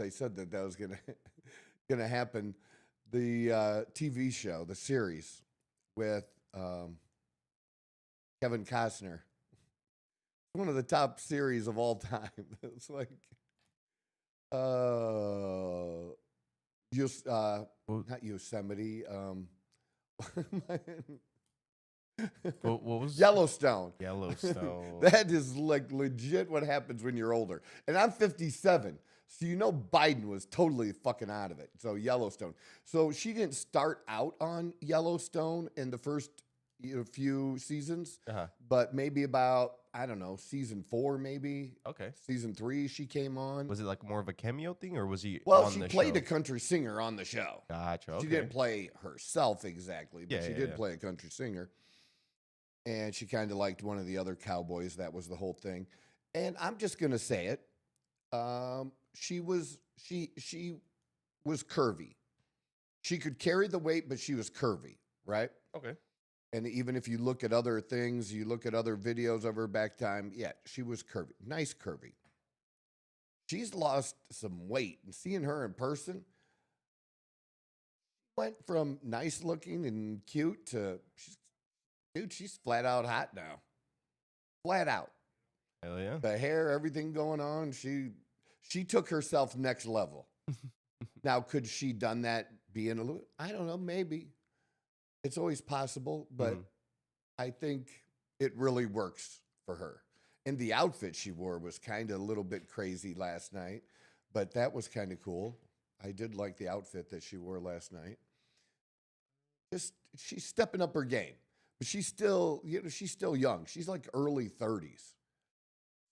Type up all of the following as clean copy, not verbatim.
they said that was gonna happen. The TV show, the series with Kevin Costner, one of the top series of all time. It's like, not Yosemite. What was Yellowstone? Yellowstone. That is like legit what happens when you're older. And I'm 57. So you know Biden was totally fucking out of it. So Yellowstone. So she didn't start out on Yellowstone in the first few seasons, but maybe about, I don't know, season 4 maybe. Okay. Season 3 she came on. Was it like more of a cameo thing, or was he Well, on she the played show? a country singer on the show. Gotcha. Okay. She didn't play herself exactly, but Yeah, she yeah, did yeah. play a country singer. And she kind of liked one of the other cowboys. That was the whole thing. And I'm just going to say it. She was curvy. She could carry the weight, but she was curvy, right? Okay. And even if you look at other things, you look at other videos of her back time, yeah, she was curvy. Nice curvy. She's lost some weight. And seeing her in person, went from nice looking and cute to, she's flat out hot now. Flat out. Hell yeah. The hair, everything going on. She took herself next level. Now, could she done that being a little, I don't know, maybe. It's always possible, but I think it really works for her. And the outfit she wore was kind of a little bit crazy last night, but that was kind of cool. I did like the outfit that she wore last night. She's stepping up her game, but she's still young. She's like early 30s.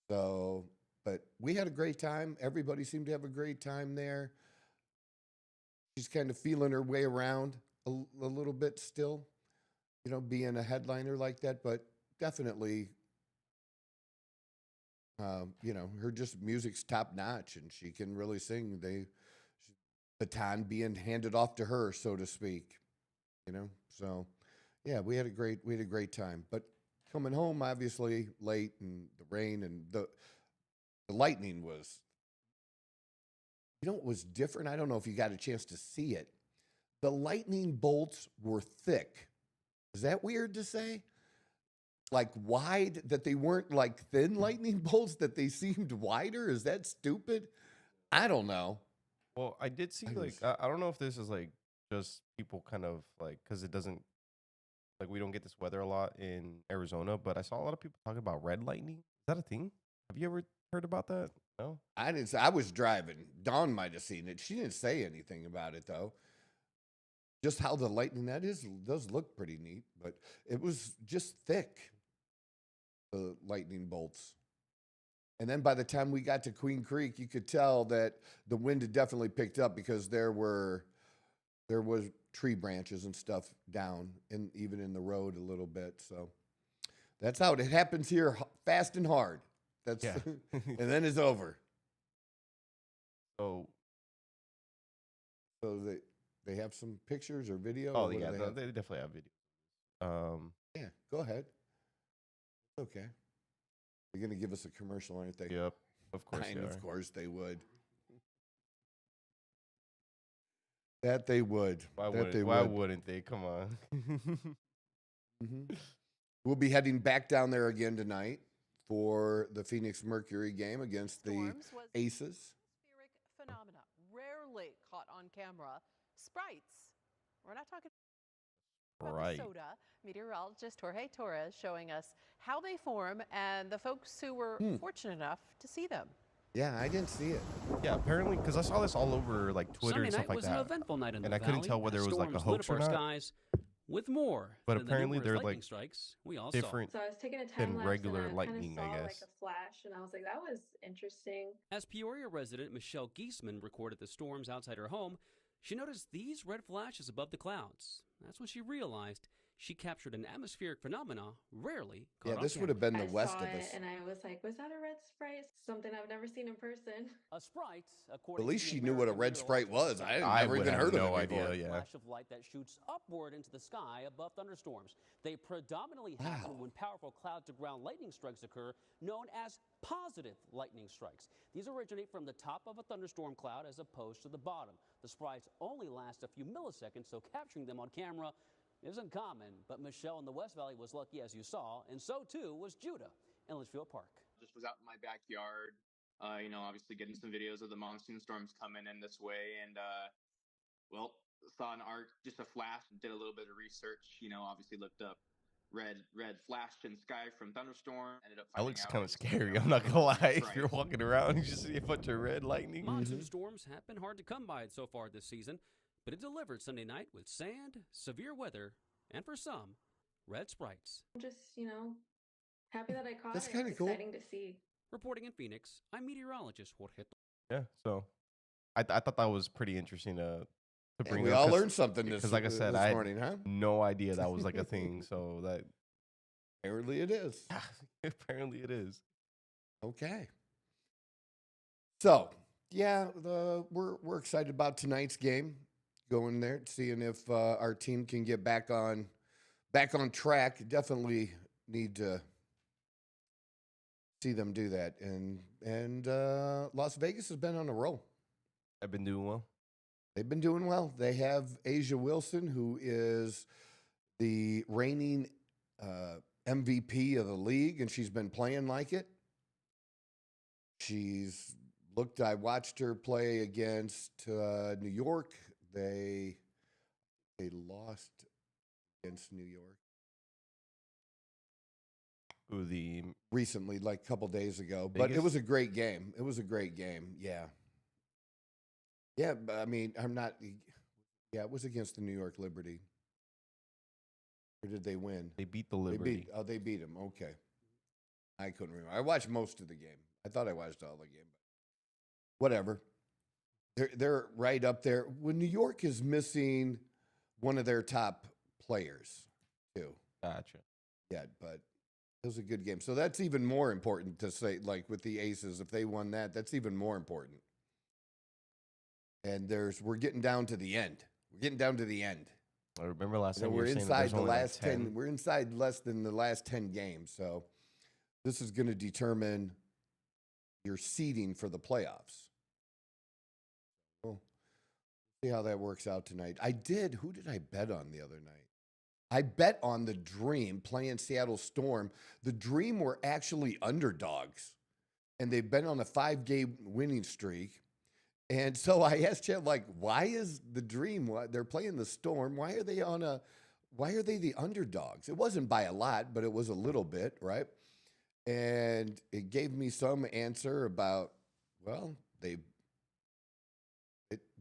So, but we had a great time. Everybody seemed to have a great time there. She's kind of feeling her way around a little bit still, being a headliner like that, but definitely, her just music's top notch and she can really sing. The baton being handed off to her, so to speak, so yeah, we had a great time, but coming home, obviously late, and the rain and the lightning was, it was different. I don't know if you got a chance to see it. The lightning bolts were thick. Is that weird to say? Like wide, that they weren't like thin lightning bolts, that they seemed wider? Is that stupid? I don't know. Well, I did see, I don't know if this is like just people kind of like, because it doesn't, like we don't get this weather a lot in Arizona, but I saw a lot of people talking about red lightning. Is that a thing? Have you ever heard about that? No? I didn't. I was driving. Dawn might have seen it. She didn't say anything about it though. Just how the lightning does look pretty neat, but it was just thick, the lightning bolts. And then by the time we got to Queen Creek, you could tell that the wind had definitely picked up because there was tree branches and stuff down, and even in the road a little bit. So that's how it happens here, fast and hard. That's Yeah. and then it's over. So they have some pictures or video. oh or yeah, they they definitely have video. Yeah, go ahead. Okay. They're going to give us a commercial, aren't they? Yep, of course they are. Of course they would. That they would. Why wouldn't they? Come on. We'll be heading back down there again tonight for the Phoenix Mercury game against the Aces. Atmospheric phenomena rarely caught on camera. Sprites. We're not talking about soda. Meteorologist Jorge Torres showing us how they form and the folks who were fortunate enough to see them. Yeah, I didn't see it. Yeah, apparently, because I saw this all over like Twitter and stuff like that. Sunday night was an eventful night in the and I couldn't tell whether it was like a hoax or not. Skies with more. But apparently they're like strikes we all different So I was taking a time than lapse regular and I lightning, kind of I saw guess. like a flash, and I was like, that was interesting. As Peoria resident Michelle Giesman recorded the storms outside her home, she noticed these red flashes above the clouds. That's when she realized she captured an atmospheric phenomena rarely caught Yeah, on this would camera. have been the I west saw of it us. and I was like, was that a red Sprite? Something I've never seen in person. A Sprite, At according least to the she knew what a American red Sprite was. Meteorological I I never would even have heard no of it before. idea. Yeah. flash of light that shoots upward into the sky above thunderstorms. They predominantly happen Wow. when powerful cloud-to-ground lightning strikes occur, known as positive lightning strikes. These originate from the top of a thunderstorm cloud as opposed to the bottom. The sprites only last a few milliseconds, so capturing them on camera isn't common. But Michelle in the West Valley was lucky, as you saw, and so too was Judah in Litchfield Park. Just was out in my backyard, obviously getting some videos of the monsoon storms coming in this way, and well, saw an arc, just a flash, did a little bit of research. Obviously looked up red flashed in sky from thunderstorm. Ended up That finding looks out kind it of was, scary. I'm not gonna lie. that's If you're right. walking around, you just see a bunch of red lightning. Monsoon storms have been hard to come by so far this season, but it delivered Sunday night with sand, severe weather, and for some, red sprites. I'm just, happy that I caught That's it. kinda It's cool. exciting to see. Reporting in Phoenix, I'm meteorologist Jorge. Yeah. So, I thought that was pretty interesting to And bring we up, all 'cause- learned something this, because, like I said, this I had morning, huh? no idea that was like a thing. So that Apparently it is. apparently it is. Okay. So, yeah, we're excited about tonight's game. Going there, seeing if our team can get back on track. Definitely need to see them do that. And Las Vegas has been on a roll. I've been doing well. They've been doing well. They have Asia Wilson, who is the reigning MVP of the league, and she's been playing like it. I watched her play against New York. They lost against New York Ooh, the recently, like a couple days ago. But it Vegas? was a great game. It was a great game. Yeah. Yeah, but I mean, it was against the New York Liberty. Or did they win? they beat the They Liberty. they beat them. Okay. I couldn't remember. I watched most of the game. I thought I watched all the game, but whatever. They're right up there. When New York is missing one of their top players, too. Gotcha. Yeah, but it was a good game. So that's even more important to say, like with the Aces, if they won that, that's even more important. And we're getting down to the end. We're getting down to the end. I remember last You know, time you we're were saying that inside there's the only like last 10. We're inside less than the last 10 games. So this is going to determine your seeding for the playoffs. We'll see how that works out tonight. Who did I bet on the other night? I bet on the Dream playing Seattle Storm. The Dream were actually underdogs, and they've been on a 5-game winning streak. And so I asked Chad, like, why is the Dream? They're playing the Storm. Why are they the underdogs? It wasn't by a lot, but it was a little bit, right? And it gave me some answer about, well,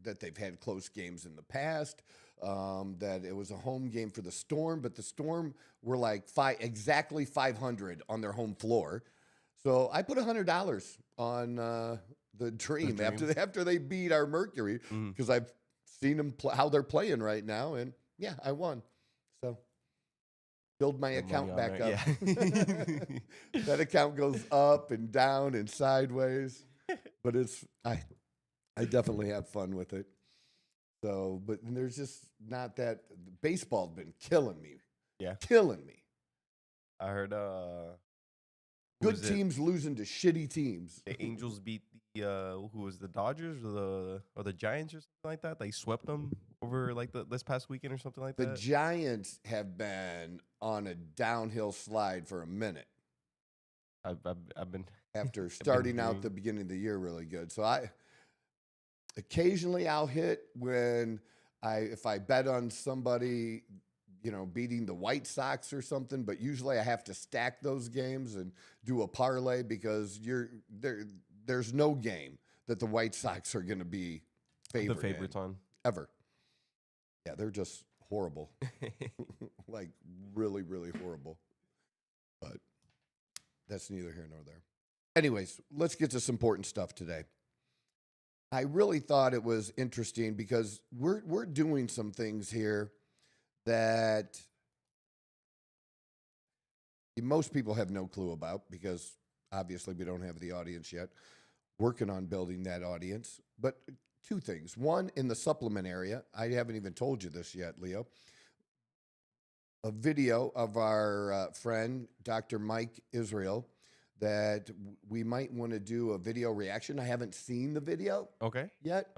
that they've had close games in the past, that it was a home game for the Storm, but the Storm were like exactly 500 on their home floor. So I put $100 on the Dream, after they beat our Mercury, because I've seen them how they're playing right now, and yeah, I won. So build my account back up. Yeah. That account goes up and down and sideways, but I definitely have fun with it. So, but there's just not that. Baseball's been killing me. Yeah. Killing me. I heard Good teams losing to shitty teams. the Angels beat the who was the Dodgers or the Giants or something like that. They swept them over like this past weekend or something like The that. Giants have been on a downhill slide for a minute I've been after starting out hearing- the beginning of the year really good. So occasionally I'll hit if I bet on somebody, beating the White Sox or something, but usually I have to stack those games and do a parlay because there's no game that the White Sox are going to be the favorites on. ever. Yeah, they're just horrible. Like really, really horrible. But that's neither here nor there. Anyways, let's get to some important stuff today. I really thought it was interesting because we're doing some things here that most people have no clue about, because obviously we don't have the audience yet. Working on building that audience. But two things. One, in the supplement area, I haven't even told you this yet, Leo. A video of our friend, Dr. Mike Israel, that we might want to do a video reaction. I haven't seen the video yet,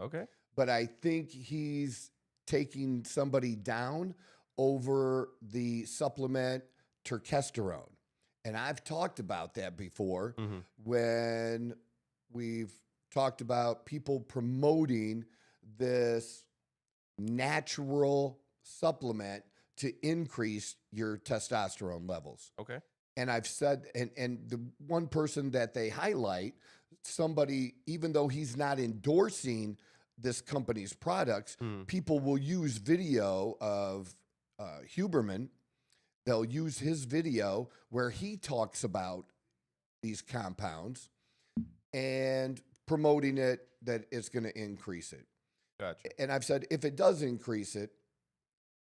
but I think he's taking somebody down over the supplement testosterone. And I've talked about that before when we've talked about people promoting this natural supplement to increase your testosterone levels. And I've said, and the one person that they highlight, somebody, even though he's not endorsing this company's products, people will use video of Huberman. They'll use his video where he talks about these compounds and promoting it, that it's going to increase it. Gotcha. And I've said, if it does increase it,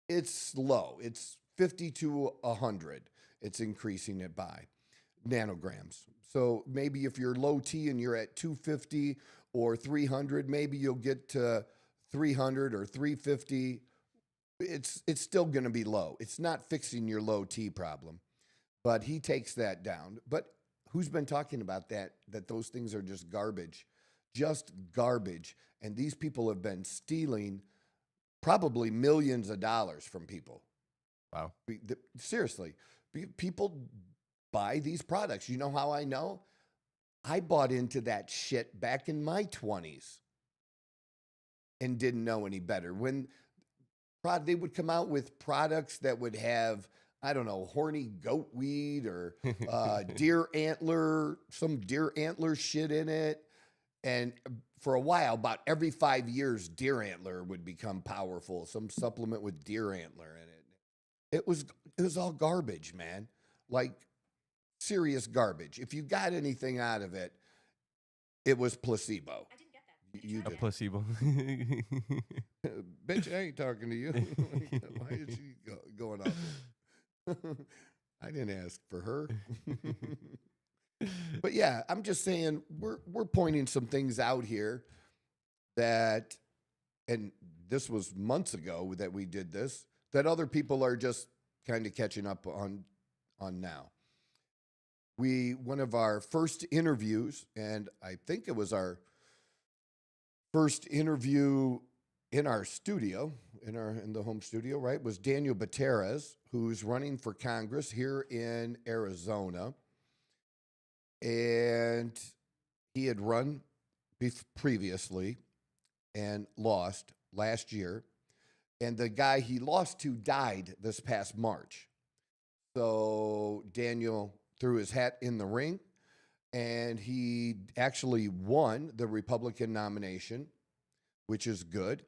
it's low. It's 50 to 100. It's increasing it by nanograms. So maybe if you're low T and you're at 250 or 300, maybe you'll get to 300 or 350. It's still going to be low. It's not fixing your low T problem, but he takes that down. But who's been talking about that those things are just garbage, And these people have been stealing probably millions of dollars from people. Wow. Seriously, people buy these products. You know how I know? I bought into that shit back in my 20s and didn't know any better. When they would come out with products that would have, I don't know, horny goat weed or deer antler, some deer antler shit in it. And for a while, about every 5 years, deer antler would become powerful. Some supplement with deer antler in it. It was all garbage, man. Like serious garbage. If you got anything out of it, it was placebo. I didn't get that. You A did. placebo. Bitch, I ain't talking to you. Why is she going off there? I didn't ask for her. But yeah, I'm just saying we're pointing some things out here that, and this was months ago that we did this, that other people are just kind of catching up on now. One of our first interviews, and I think it was our first interview in our studio, in the home studio, right, was Daniel Bateras, who's running for Congress here in Arizona. And he had run previously and lost last year. And the guy he lost to died this past March. So Daniel threw his hat in the ring, and he actually won the Republican nomination, which is good.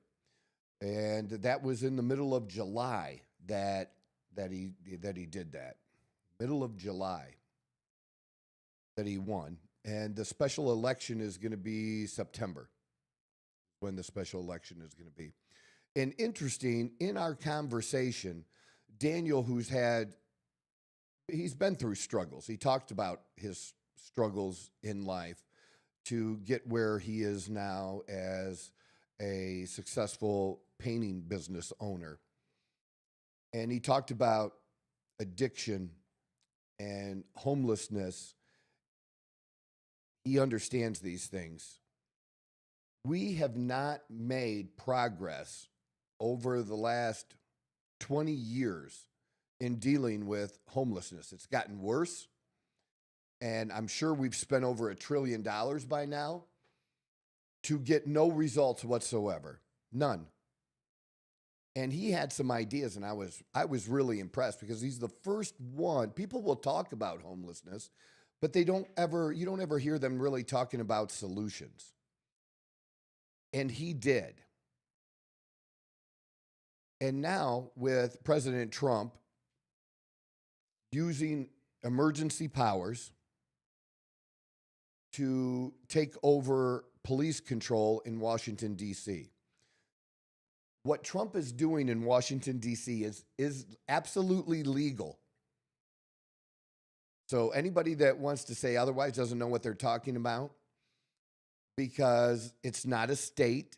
And that was in the middle of July that he did that. Middle of July that he won. And the special election is going to be September, when the special election is going to be. And interesting, in our conversation, Daniel, he's been through struggles. He talked about his struggles in life to get where he is now as a successful painting business owner. And he talked about addiction and homelessness. He understands these things. We have not made progress over the last 20 years in dealing with homelessness. It's gotten worse. And I'm sure we've spent over $1 trillion by now to get no results whatsoever. None. And he had some ideas, and I was really impressed, because he's the first one. People will talk about homelessness, but you don't ever hear them really talking about solutions. And he did. And now with President Trump using emergency powers to take over police control in Washington, D.C. What Trump is doing in Washington, D.C. is absolutely legal. So anybody that wants to say otherwise doesn't know what they're talking about, because it's not a state.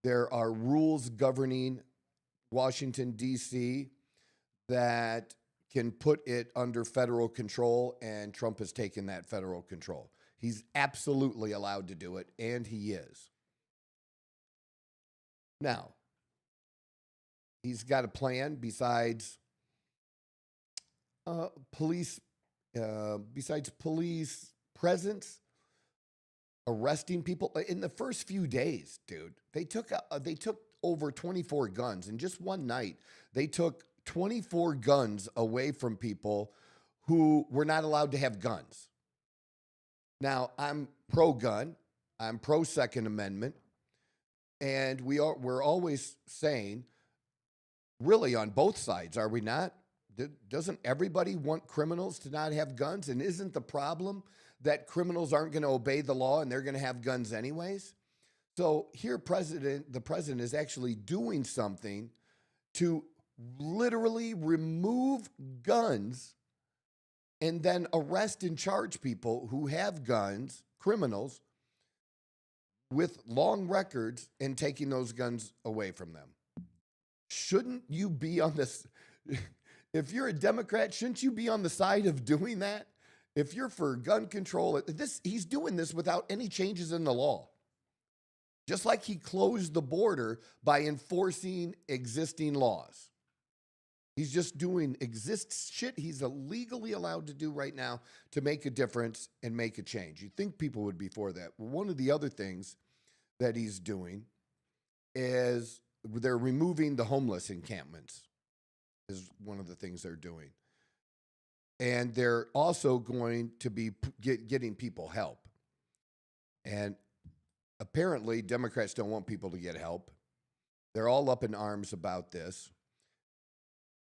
There are rules governing Washington, D.C. that can put it under federal control, and Trump has taken that federal control. He's absolutely allowed to do it, and he is. Now, he's got a plan besides police presence, arresting people. In the first few days, dude, they took over 24 guns. In just one night, they took 24 guns away from people who were not allowed to have guns. Now, I'm pro-gun. I'm pro-Second Amendment. And we're always saying, really on both sides, are we not? Doesn't everybody want criminals to not have guns? And isn't the problem that criminals aren't going to obey the law and they're going to have guns anyways? So here the president is actually doing something to literally remove guns and then arrest and charge people who have guns, criminals, with long records, and taking those guns away from them. Shouldn't you be on this? If you're a Democrat, shouldn't you be on the side of doing that? If you're for gun control, he's doing this without any changes in the law. Just like he closed the border by enforcing existing laws. He's just doing shit he's illegally allowed to do right now to make a difference and make a change. You'd think people would be for that. Well, one of the other things that he's doing is they're removing the homeless encampments, is one of the things they're doing. And they're also going to be getting people help. And apparently, Democrats don't want people to get help. They're all up in arms about this.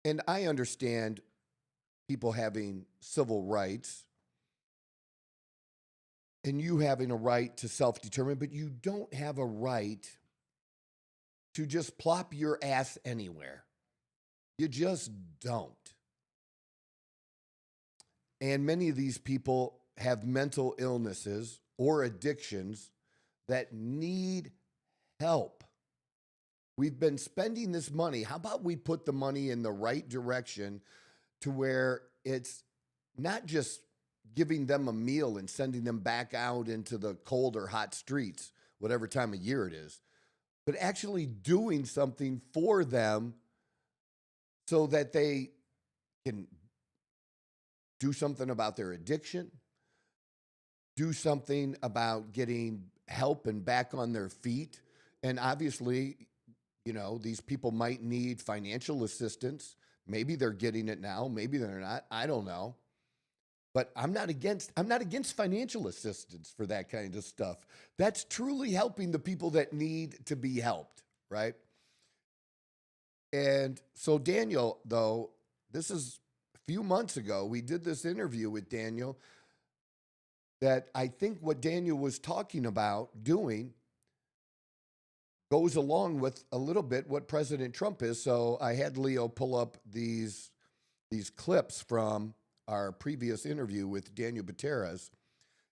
And I understand people having civil rights and you having a right to self-determine, but you don't have a right to just plop your ass anywhere. You just don't. And many of these people have mental illnesses or addictions that need help. We've been spending this money. How about we put the money in the right direction to where it's not just giving them a meal and sending them back out into the cold or hot streets, whatever time of year it is, but actually doing something for them so that they can do something about their addiction, do something about getting help and back on their feet. And obviously, you know, these people might need financial assistance. Maybe they're getting it now. Maybe they're not. I don't know. But I'm not against financial assistance for that kind of stuff. That's truly helping the people that need to be helped, right? And so Daniel, though, this is a few months ago, we did this interview with Daniel that I think what Daniel was talking about doing goes along with a little bit what President Trump is. So I had Leo pull up these clips from our previous interview with Daniel Bateras,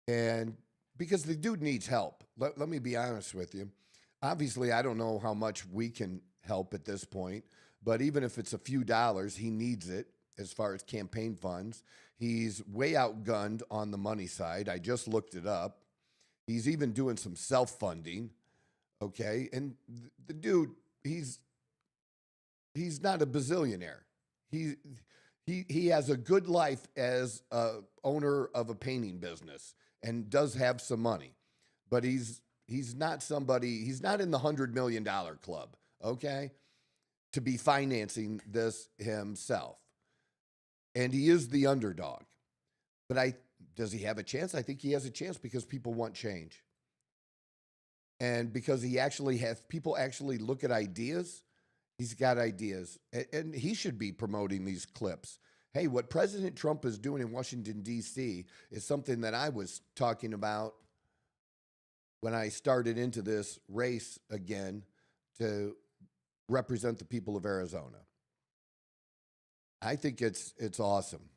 and because the dude needs help. Let me be honest with you. Obviously, I don't know how much we can help at this point, but even if it's a few dollars, he needs it as far as campaign funds. He's way outgunned on the money side. I just looked it up. He's even doing some self-funding. Okay, and the dude, he's not a bazillionaire. He has a good life as a owner of a painting business and does have some money, but he's not somebody. He's not in the $100 million club. Okay, to be financing this himself, and he is the underdog. But does he have a chance? I think he has a chance because people want change. And because people actually look at ideas, he's got ideas. And he should be promoting these clips. Hey, what President Trump is doing in Washington, D.C. is something that I was talking about when I started into this race again to represent the people of Arizona. I think it's awesome.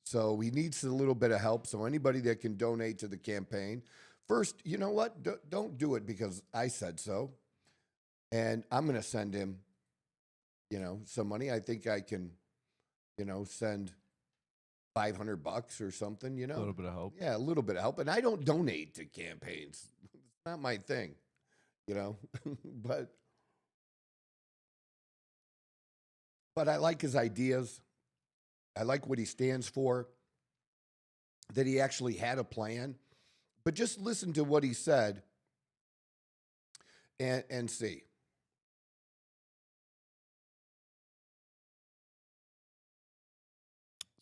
So he needs a little bit of help. So anybody that can donate to the campaign, first, you know what? Don't do it because I said so. And I'm going to send him, some money. I think I can, send $500 or something, A little bit of help. Yeah, a little bit of help. And I don't donate to campaigns. It's not my thing, but I like his ideas. I like what he stands for, that he actually had a plan. But just listen to what he said and see.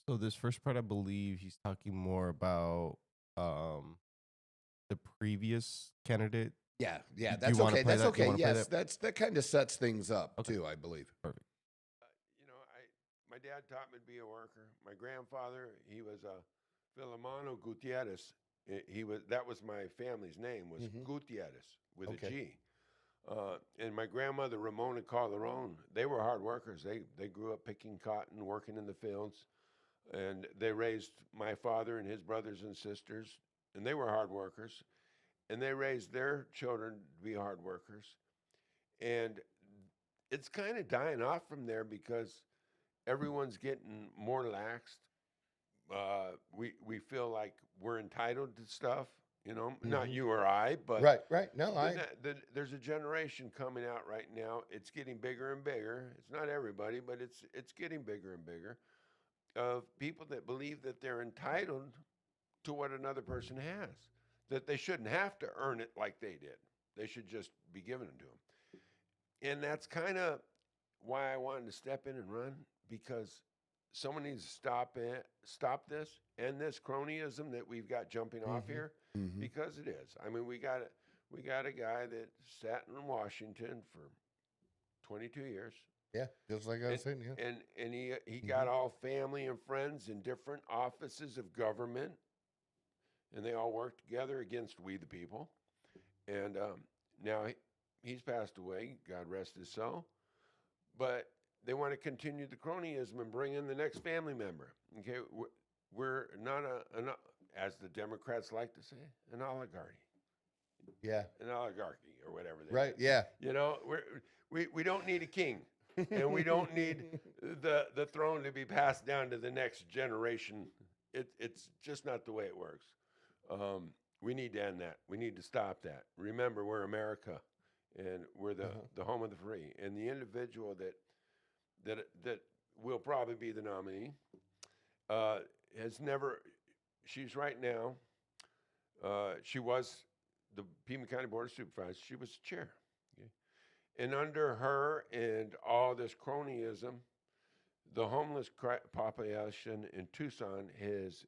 So this first part, I believe he's talking more about the previous candidate. Yeah, Do you that's wanna okay. play That's that? You okay. wanna play Yes, that kind of sets things up Okay. too, I believe. Perfect. My dad taught me to be a worker. My grandfather, he was Filomeno Gutierrez. That was my family's name, was Gutierrez with a G. And my grandmother Ramona Calderon, they were hard workers. They grew up picking cotton, working in the fields, and they raised my father and his brothers and sisters, and they were hard workers, and they raised their children to be hard workers. And it's kind of dying off from there because everyone's getting more laxed. We feel like we're entitled to stuff, not you or I, but Right. No, there's a generation coming out right now. It's getting bigger and bigger. It's not everybody, but it's getting bigger and bigger of people that believe that they're entitled to what another person has, that they shouldn't have to earn it like they did. They should just be given it to them. And that's kind of why I wanted to step in and run, because someone needs to stop this and this cronyism that we've got jumping off here, because it is. I mean, we got a guy that sat in Washington for 22 years. Yeah, just like I was saying. Yeah, And he got all family and friends in different offices of government, and they all worked together against we the people. And now he's passed away. God rest his soul. But they want to continue the cronyism and bring in the next family member. Okay, we're not as the Democrats like to say, an oligarchy. yeah, An oligarchy or whatever. right. Yeah, We don't need a king, and we don't need the throne to be passed down to the next generation. It's just not the way it works. We need to end that. We need to stop that. Remember, we're America, and we're the home of the free. And the individual that will probably be the nominee has never. She's right now. She was the Pima County Board of Supervisors. She was the chair. Okay? And under her and all this cronyism, the homeless population in Tucson has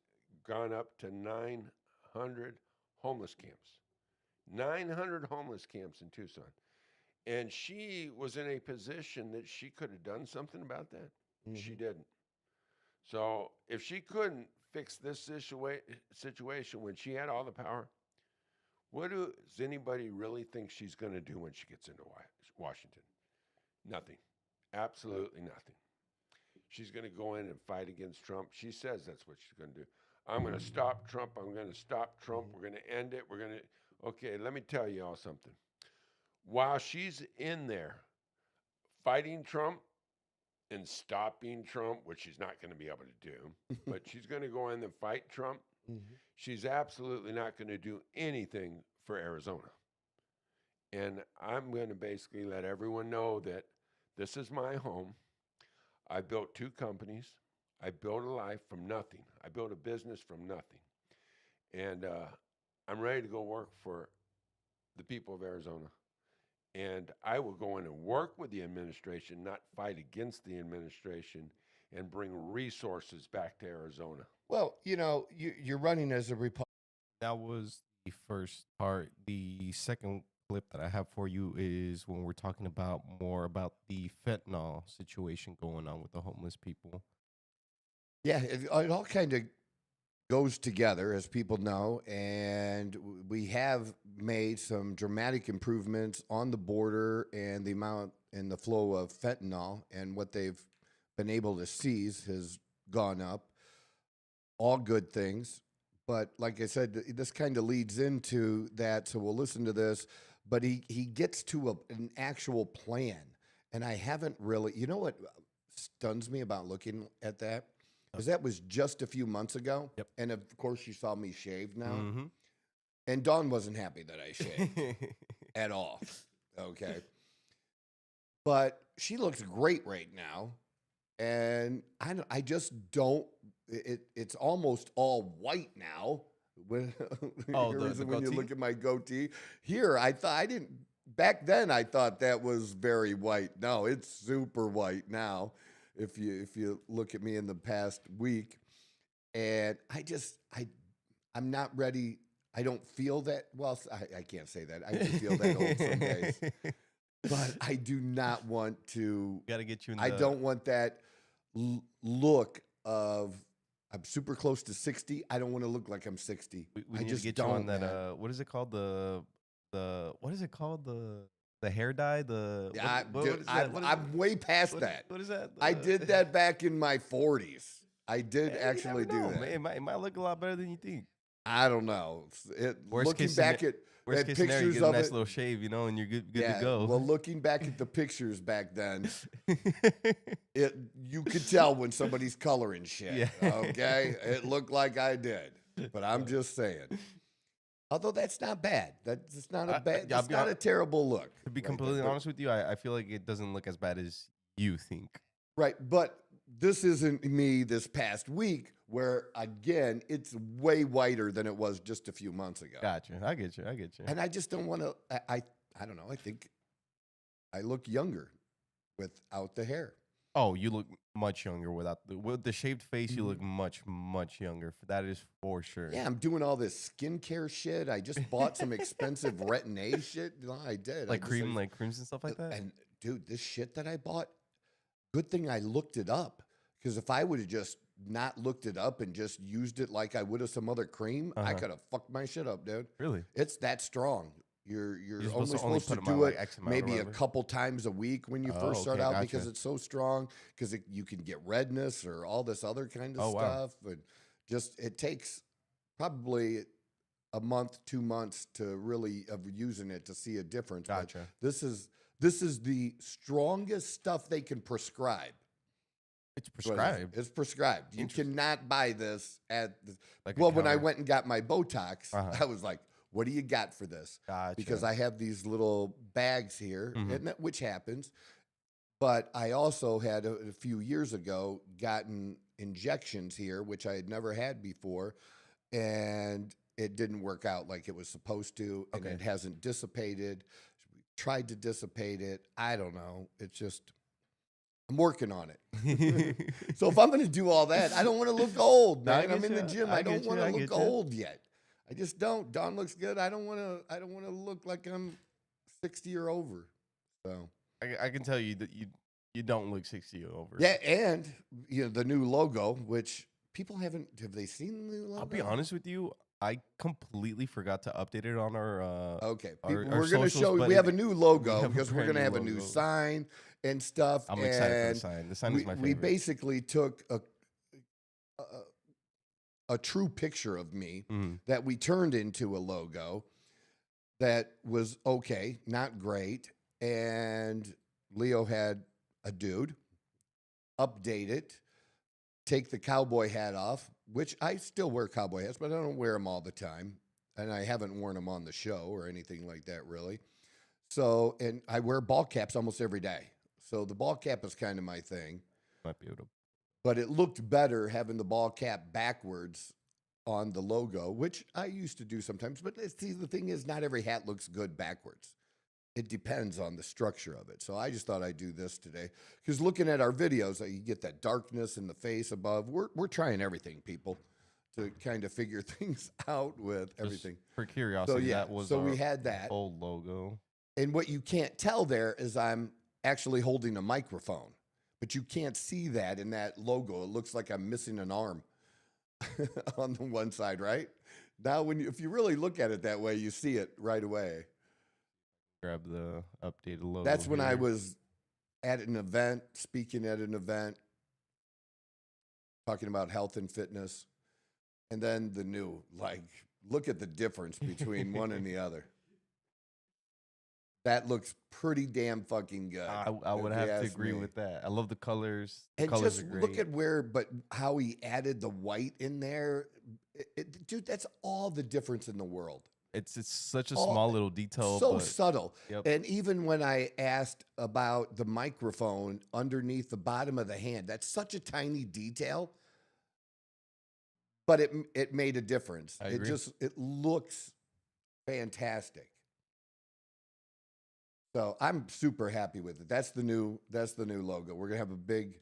gone up to 900 homeless camps. 900 homeless camps in Tucson. And she was in a position that she could have done something about that. She didn't. So if she couldn't fix this situation when she had all the power, what does anybody really think she's going to do when she gets into Washington? Nothing. Absolutely nothing. She's going to go in and fight against Trump. She says that's what she's going to do. I'm going to stop Trump. I'm going to stop Trump. We're going to end it. Okay, let me tell you all something. While she's in there fighting Trump and stopping Trump, which she's not going to be able to do, but she's going to go in and fight Trump, she's absolutely not going to do anything for Arizona. And I'm going to basically let everyone know that this is my home. I built 2 companies. I built a life from nothing. I built a business from nothing. And I'm ready to go work for the people of Arizona. And I will go in and work with the administration, not fight against the administration, and bring resources back to Arizona. Well, you're running as a Republican. That was the first part. The second clip that I have for you is when we're talking about more about the fentanyl situation going on with the homeless people. Yeah, it all kind of goes together, as people know, and we have made some dramatic improvements on the border, and the amount and the flow of fentanyl and what they've been able to seize has gone up. all good things. But like I said, this kind of leads into that. So we'll listen to this. But he gets to an actual plan. And I haven't really, you know what stuns me about looking at that? Because that was just a few months ago. Yep. And of course, you saw me shaved now. Mm-hmm. And Dawn wasn't happy that I shaved at all. Okay. But she looks great right now. And I just don't, it's almost all white now. When, Oh, when the you goatee? look at my goatee. Here, back then I thought that was very white. No, it's super white now. If you look at me in the past week. And I'm not ready. I don't feel that, well, I can't say that. I do feel that old some days. But I do not want to. Got to get you in I don't want that look of I'm super close to 60. I don't want to look like I'm 60. We I need just to get don't, you on that. man. What is it called? What is it called? The hair dye. Dude, I'm way past that. What is that? I did that back in my 40s. I did Hey, actually you never do know, that. man. It might look a lot better than you think. I don't know. Worst Looking case back at Worst case scenario, you pictures get a of nice it. little shave, and you're good Yeah, to go. well, looking back at the pictures back then, you could tell when somebody's coloring shit. Yeah. Okay, it looked like I did, but I'm just saying. Although that's not bad. That's not a bad. I'll It's be not a terrible look. To be right completely there. honest with you, I feel like it doesn't look as bad as you think. Right, but this isn't me this past week where, again, it's way whiter than it was just a few months ago. Gotcha. I get you. And I just don't want to, I don't know, I think I look younger without the hair. Oh, you look much younger with the shaved face. You look much younger. That is for sure. Yeah, I'm doing all this skincare shit. I just bought some expensive Retin-A shit. No, I did. like creams and stuff like that. And dude, this shit that I bought, good thing I looked it up. Because if I would have just not looked it up and just used it like I would have some other cream, I could have fucked my shit up, dude. Really? It's that strong. You're only supposed to put 'em on, do like, it X amount or maybe a whatever. couple times a week when you first start okay, out gotcha. because it's so strong. Because you can get redness or all this other kind of Oh, wow. stuff, and just it takes probably a month, 2 months to really of using it to see a difference. But Gotcha. this is the strongest stuff they can prescribe. It's prescribed. It's prescribed. You Interesting. cannot buy this at Like a well, when I counter. went and got my Botox, Uh-huh. I was like, what do you got for this? Gotcha. Because I have these little bags here, Mhm. which happens. But I also had a few years ago gotten injections here, which I had never had before, and it didn't work out like it was supposed to, and Okay. it hasn't dissipated. We tried to dissipate it. I don't know. It's just I'm working on it. So if I'm going to do all that, I don't want to look old, No, I man. I'm get in the ya. gym. I I don't get ya. want I to look get ya. old yet. I just don't. Dawn looks good. I don't want to look like I'm 60 or over. So I can tell you that you don't look 60 or over. yeah, and the new logo, which people have they seen the new logo? I'll be honest with you. I completely forgot to update it on our. Okay, our we're going to socials, show. but We have a it- new we logo have a because we're brand going to new have a new logo. sign and stuff. I'm excited for the and sign. The sign is my we favorite. basically took a true picture of me Mhm. that we turned into a logo that was okay, not great. And Leo had a dude update it, take the cowboy hat off, which I still wear cowboy hats, but I don't wear them all the time. And I haven't worn them on the show or anything like that, really. So, and I wear ball caps almost every day. So the ball cap is kind of my thing. Might be able to. But it looked better having the ball cap backwards on the logo, which I used to do sometimes. But see, the thing is, not every hat looks good backwards. It depends on the structure of it. So I just thought I'd do this today. Because looking at our videos, you get that darkness in the face above. We're trying everything, people, to kind of figure things out with everything. Just for curiosity, yeah, that was so we our had that. old logo. And what you can't tell there is I'm actually holding a microphone. But you can't see that in that logo. It looks like I'm missing an arm on the one side, right? Now, if you really look at it that way, you see it right away. Grab the updated logo. That's when I here. was at an event, speaking at an event, talking about health and fitness. and then the new. Like, look at the difference between one and the other. That looks pretty damn fucking good. I would if you have to ask agree me. with that. I love the colors. The And colors just are great. look at how he added the white in there. Dude, that's all the difference in the world. It's such a All- small little detail. So but subtle. Yep. And even when I asked about the microphone underneath the bottom of the hand, that's such a tiny detail, but it made a difference. I agree. It looks fantastic. So I'm super happy with it. That's the new logo. We're gonna have a big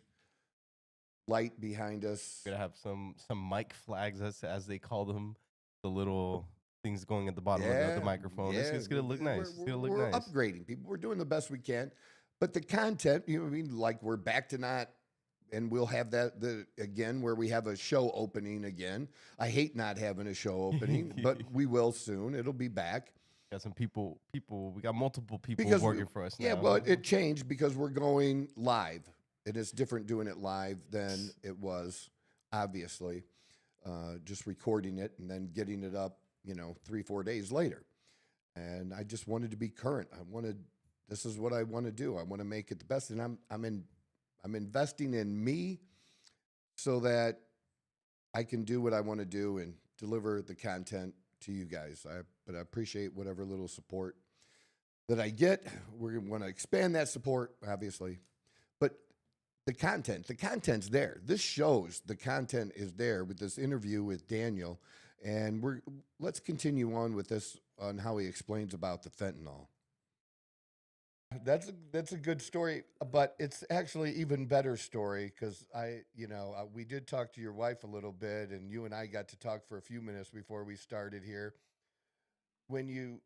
light behind us. We're gonna have some mic flags as they call them, the little things going at the bottom of the microphone. It's gonna look nice. It's gonna look We're nice. upgrading people. We're doing the best we can, but the content, you know what I mean? Like, we're back to not, and we'll have that again where we have a show opening again. I hate not having a show opening, but we will soon. It'll be back. Got some people. We got multiple people Because working for us now. Yeah, well, it changed because we're going live. It is different doing it live than it was, obviously. Just recording it and then getting it up, 3-4 days later. And I just wanted to be current. This is what I want to do. I want to make it the best. And I'm investing in me so that I can do what I want to do and deliver the content to you guys. But I appreciate whatever little support that I get. We're going to want to expand that support, obviously. But the content's there. This shows the content is there with this interview with Daniel. And let's continue on with this on how he explains about the fentanyl. That's a good story, but it's actually even better story because we did talk to your wife a little bit, and you and I got to talk for a few minutes before we started here. When you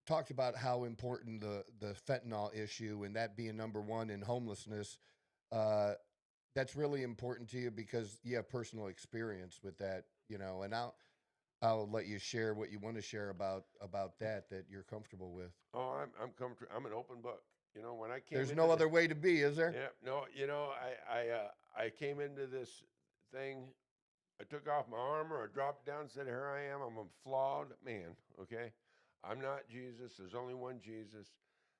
talked about how important the fentanyl issue and that being number one in homelessness, that's really important to you because you have personal experience with that, and I'll let you share what you want to share about that you're comfortable with. Oh, I'm comfortable. I'm an open book. When I came, There's no other way to be, is there? Yeah, no. I came into this thing. I took off my armor. I dropped down. Said, "Here I am. I'm a flawed man. Okay, I'm not Jesus. There's only one Jesus."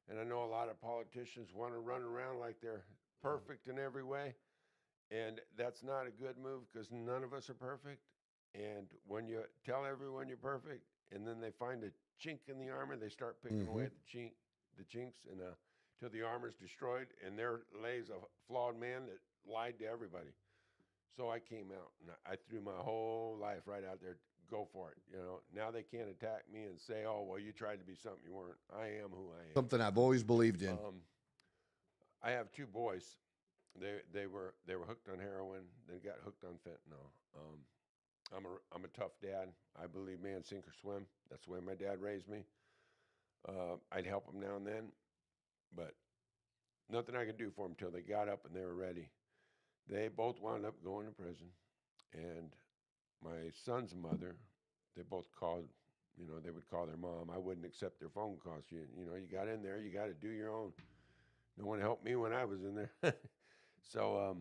And I know a lot of politicians want to run around like they're perfect in every way, and that's not a good move because none of us are perfect. And when you tell everyone you're perfect, and then they find a chink in the armor, they start picking away at the chinks, and till the armor's destroyed, and there lays a flawed man that lied to everybody. So I came out, and I threw my whole life right out there. Go for it. Now they can't attack me and say, "Oh, well, you tried to be something you weren't." I am who I am. Something I've always believed in. I have two boys. They were hooked on heroin, then got hooked on fentanyl. I'm a tough dad. I believe man sink or swim. That's the way my dad raised me. I'd help them now and then, but nothing I could do for them until they got up and they were ready. They both wound up going to prison, and my son's mother, they both called. They would call their mom. I wouldn't accept their phone calls. You got in there. You got to do your own. No one helped me when I was in there. So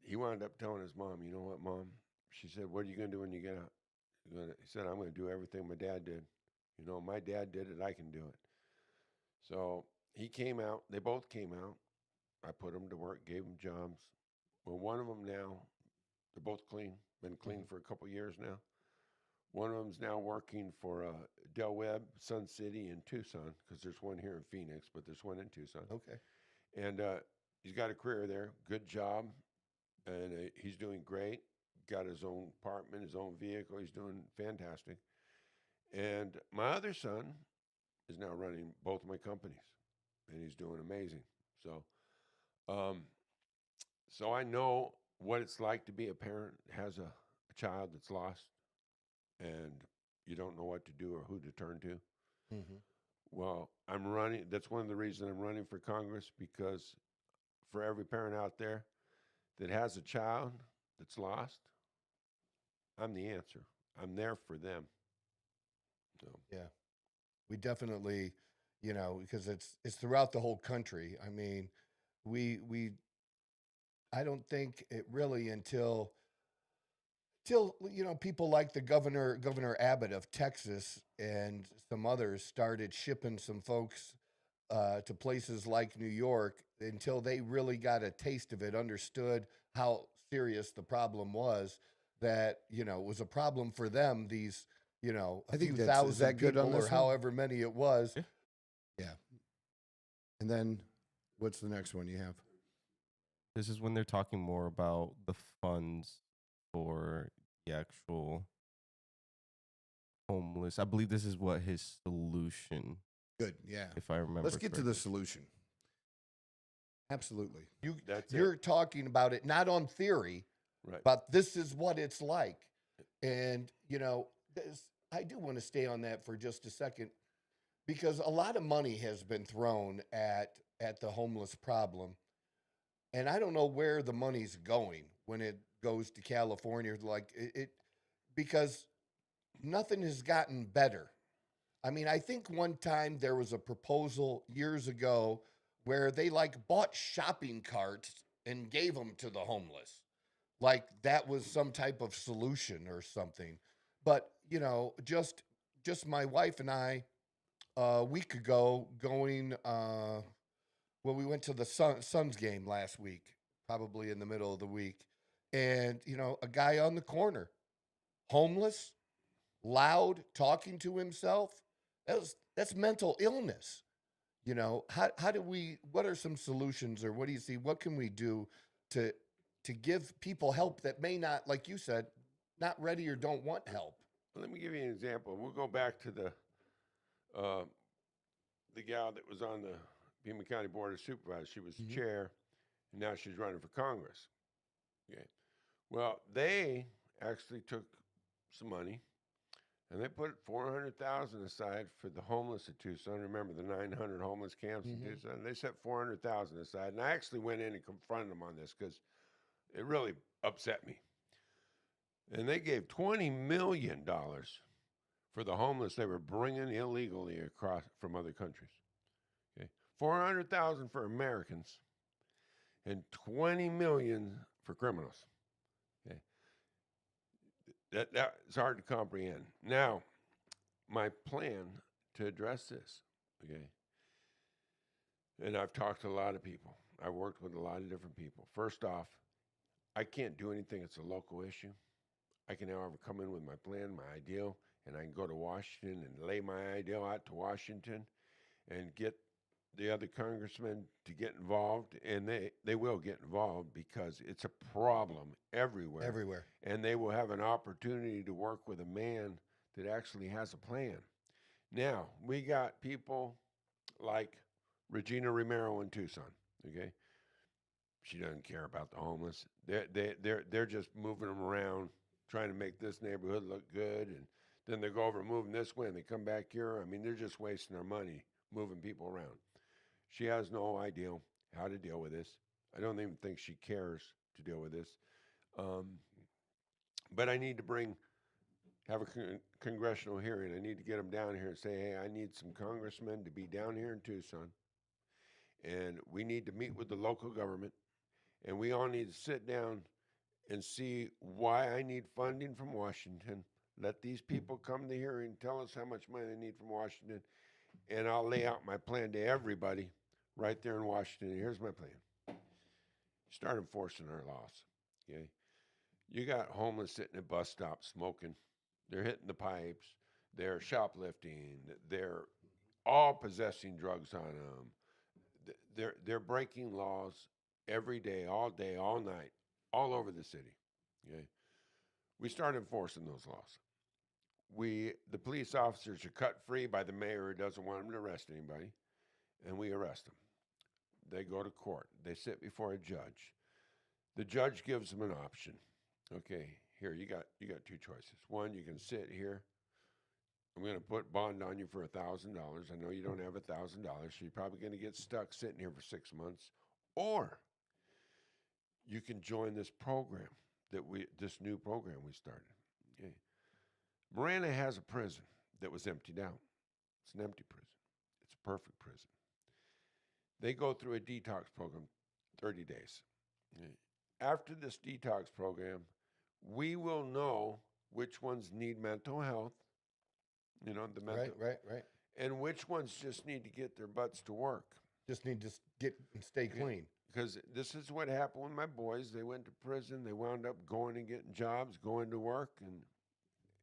he wound up telling his mom, "You know what, Mom?" She said, "What are you going to do when you get out?" He said, "I'm going to do everything my dad did. My dad did it. I can do it." So he came out. They both came out. I put them to work, gave them jobs. Well, one of them now, they're both clean. Been clean for a couple years now. One of them's now working for Del Webb, Sun City, and Tucson, because there's one here in Phoenix, but there's one in Tucson. Okay. And he's got a career there, good job, and he's doing great. Got his own apartment, his own vehicle. He's doing fantastic. And my other son is now running both of my companies, and he's doing amazing. So, so I know what it's like to be a parent that has a child that's lost, and you don't know what to do or who to turn to. Well, I'm running. That's one of the reasons I'm running for Congress, because for every parent out there that has a child that's lost, I'm the answer. I'm there for them. So. Yeah, we definitely, because it's throughout the whole country. I mean, I don't think it really until till, people like the Governor Abbott of Texas and some others started shipping some folks to places like New York until they really got a taste of it, understood how serious the problem was, that, it was a problem for them, these, a few thousand people or however many it was. Yeah. Yeah. And then what's the next one you have? This is when they're talking more about the funds for the actual homeless. I believe this is what his solution. Good. Yeah. If I remember. Let's get to the solution. Absolutely. That's You're talking about it not on theory, right. but this is what it's like. And, I do want to stay on that for just a second, because a lot of money has been thrown at the homeless problem. And I don't know where the money's going when it goes to California, like because nothing has gotten better. I mean, I think one time there was a proposal years ago where they bought shopping carts and gave them to the homeless. Like that was some type of solution or something. But, just my wife and I, a week ago going, we went to the Suns game last week, probably in the middle of the week. And, a guy on the corner, homeless, loud, talking to himself. That's mental illness. How do we, what are some solutions, or what do you see? What can we do to give people help that may not, like you said, not ready or don't want help? Let me give you an example. We'll go back to the gal that was on the Pima County Board of Supervisors. She was the chair, and now she's running for Congress. Okay. Well, they actually took some money, and they put $400,000 aside for the homeless at Tucson. Remember the 900 homeless camps in Tucson? They set $400,000 aside, and I actually went in and confronted them on this because it really upset me. And they gave $20 million for the homeless they were bringing illegally across from other countries. Okay, $400,000 for Americans, and $20 million for criminals. Okay, that's hard to comprehend. Now, my plan to address this, okay, and I've talked to a lot of people. I worked with a lot of different people. First off, I can't do anything. It's a local issue. I can, however, come in with my plan, my ideal, and I can go to Washington and lay my ideal out to Washington and get the other congressmen to get involved, and they will get involved because it's a problem everywhere. Everywhere. And they will have an opportunity to work with a man that actually has a plan. Now, we got people like Regina Romero in Tucson, okay? She doesn't care about the homeless. They're just moving them around, trying to make this neighborhood look good, and then they go over and move them this way, and they come back here. I mean, they're just wasting their money moving people around. She has no idea how to deal with this. I don't even think she cares to deal with this. But I need to have a congressional hearing. I need to get them down here and say, hey, I need some congressmen to be down here in Tucson, and we need to meet with the local government, and we all need to sit down and see why I need funding from Washington. Let these people come to the hearing, tell us how much money they need from Washington, and I'll lay out my plan to everybody right there in Washington. Here's my plan. Start enforcing our laws, okay? You got homeless sitting at bus stops smoking. They're hitting the pipes. They're shoplifting. They're all possessing drugs on them. They're breaking laws every day, all night, all over the city, okay? We start enforcing those laws. The police officers are cut free by the mayor who doesn't want them to arrest anybody, and we arrest them. They go to court. They sit before a judge. The judge gives them an option. Okay, here, you got two choices. One, you can sit here. I'm going to put bond on you for $1,000. I know you don't have $1,000, so you're probably going to get stuck sitting here for 6 months. Or you can join this program this new program we started. Okay. Marana has a prison that was emptied out. It's an empty prison. It's a perfect prison. They go through a detox program, 30 days. Okay. After this detox program, we will know which ones need mental health, the mental, Right. and which ones just need to get their butts to work. Just need to get and stay clean. Because this is what happened with my boys. They went to prison. They wound up going and getting jobs, going to work,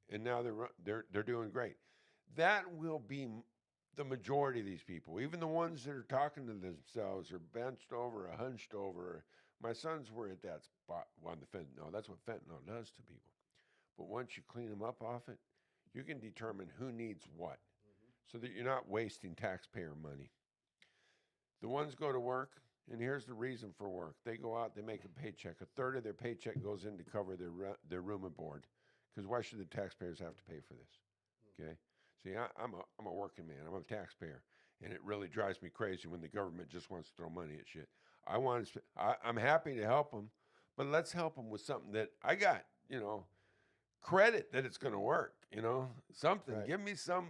and now they're doing great. That will be the majority of these people, even the ones that are talking to themselves or benched over or hunched over. My sons were at that spot on the fentanyl. That's what fentanyl does to people. But once you clean them up off it, you can determine who needs what, so that you're not wasting taxpayer money. The ones go to work, and here's the reason for work. They go out, they make a paycheck. A third of their paycheck goes in to cover their room and board. Because why should the taxpayers have to pay for this? Okay? See, I'm a working man. I'm a taxpayer. And it really drives me crazy when the government just wants to throw money at shit. I'm happy to help them, but let's help them with something that I got, credit that it's going to work, something. Right. Give me some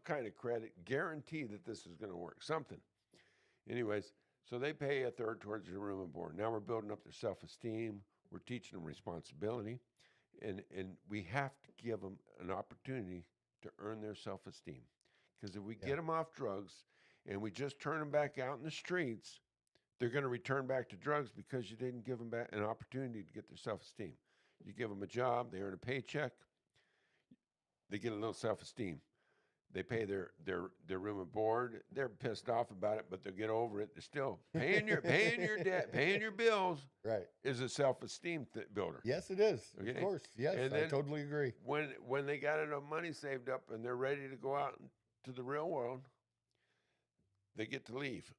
kind of credit, guarantee that this is going to work, something. Anyways, so they pay a third towards their room and board. Now we're building up their self-esteem. We're teaching them responsibility. And we have to give them an opportunity to earn their self-esteem. Because if we get them off drugs and we just turn them back out in the streets, they're going to return back to drugs because you didn't give them back an opportunity to get their self-esteem. You give them a job, they earn a paycheck, they get a little self-esteem. They pay their room and board. They're pissed off about it, but they'll get over it. They're still paying your debt, paying your bills. Right. Is a self-esteem builder. Yes, it is. Okay? Of course. Yes, And I then totally agree. When they got enough money saved up and they're ready to go out to the real world, they get to leave.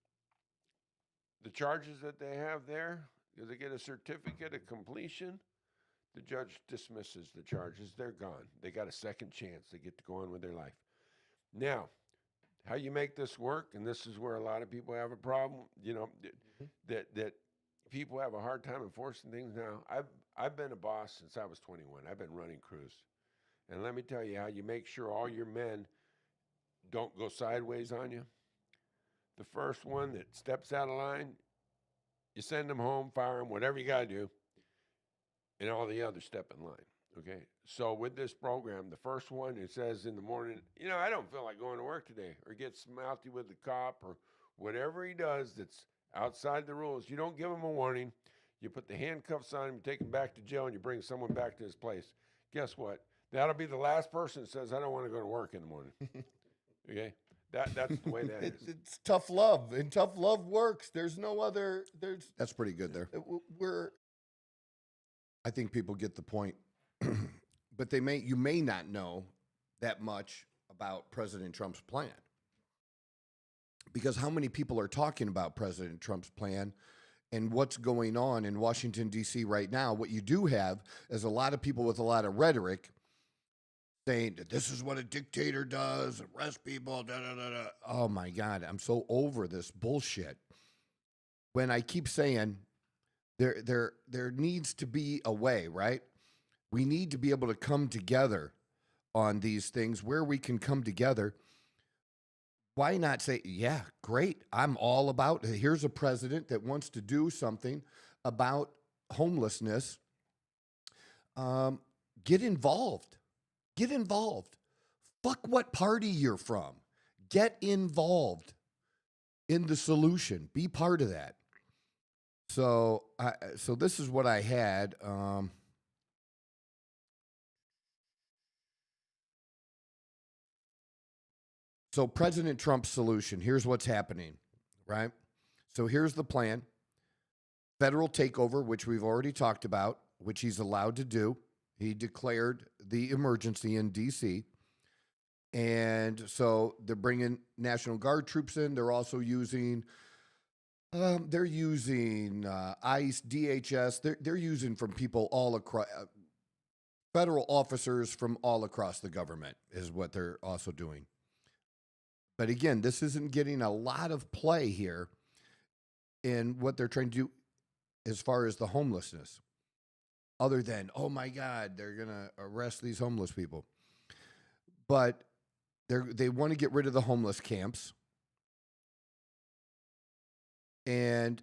The charges that they have there, because they get a certificate of completion, the judge dismisses the charges. They're gone. They got a second chance. They get to go on with their life. Now, how you make this work, and this is where a lot of people have a problem, that people have a hard time enforcing things now. I've been a boss since I was 21. I've been running crews. And let me tell you how you make sure all your men don't go sideways on you. The first one that steps out of line, you send them home, fire them, whatever you got to do, and all the others step in line. Okay, so with this program, the first one, it says in the morning, I don't feel like going to work today, or gets mouthy with the cop, or whatever he does that's outside the rules. You don't give him a warning. You put the handcuffs on him, you take him back to jail, and you bring someone back to his place. Guess what? That'll be the last person that says, I don't want to go to work in the morning. Okay, that's the way that is. It's tough love, and tough love works. There's no other. That's pretty good there. I think people get the point. But you may not know that much about President Trump's plan. Because how many people are talking about President Trump's plan and what's going on in Washington, D.C. right now? What you do have is a lot of people with a lot of rhetoric saying that this is what a dictator does, arrest people, da-da-da-da. Oh, my God, I'm so over this bullshit. When I keep saying there needs to be a way, right? We need to be able to come together on these things where we can come together. Why not say, yeah, great, I'm all about it. Here's a president that wants to do something about homelessness. Get involved. Get involved. Fuck what party you're from. Get involved in the solution. Be part of that. So this is what I had. So President Trump's solution, here's what's happening, right? So here's the plan. Federal takeover, which we've already talked about, which he's allowed to do. He declared the emergency in D.C. And so they're bringing National Guard troops in. They're also using, ICE, DHS. They're using from people all across, federal officers from all across the government is what they're also doing. But again, this isn't getting a lot of play here in what they're trying to do as far as the homelessness. Other than, oh my God, they're going to arrest these homeless people. But they want to get rid of the homeless camps. And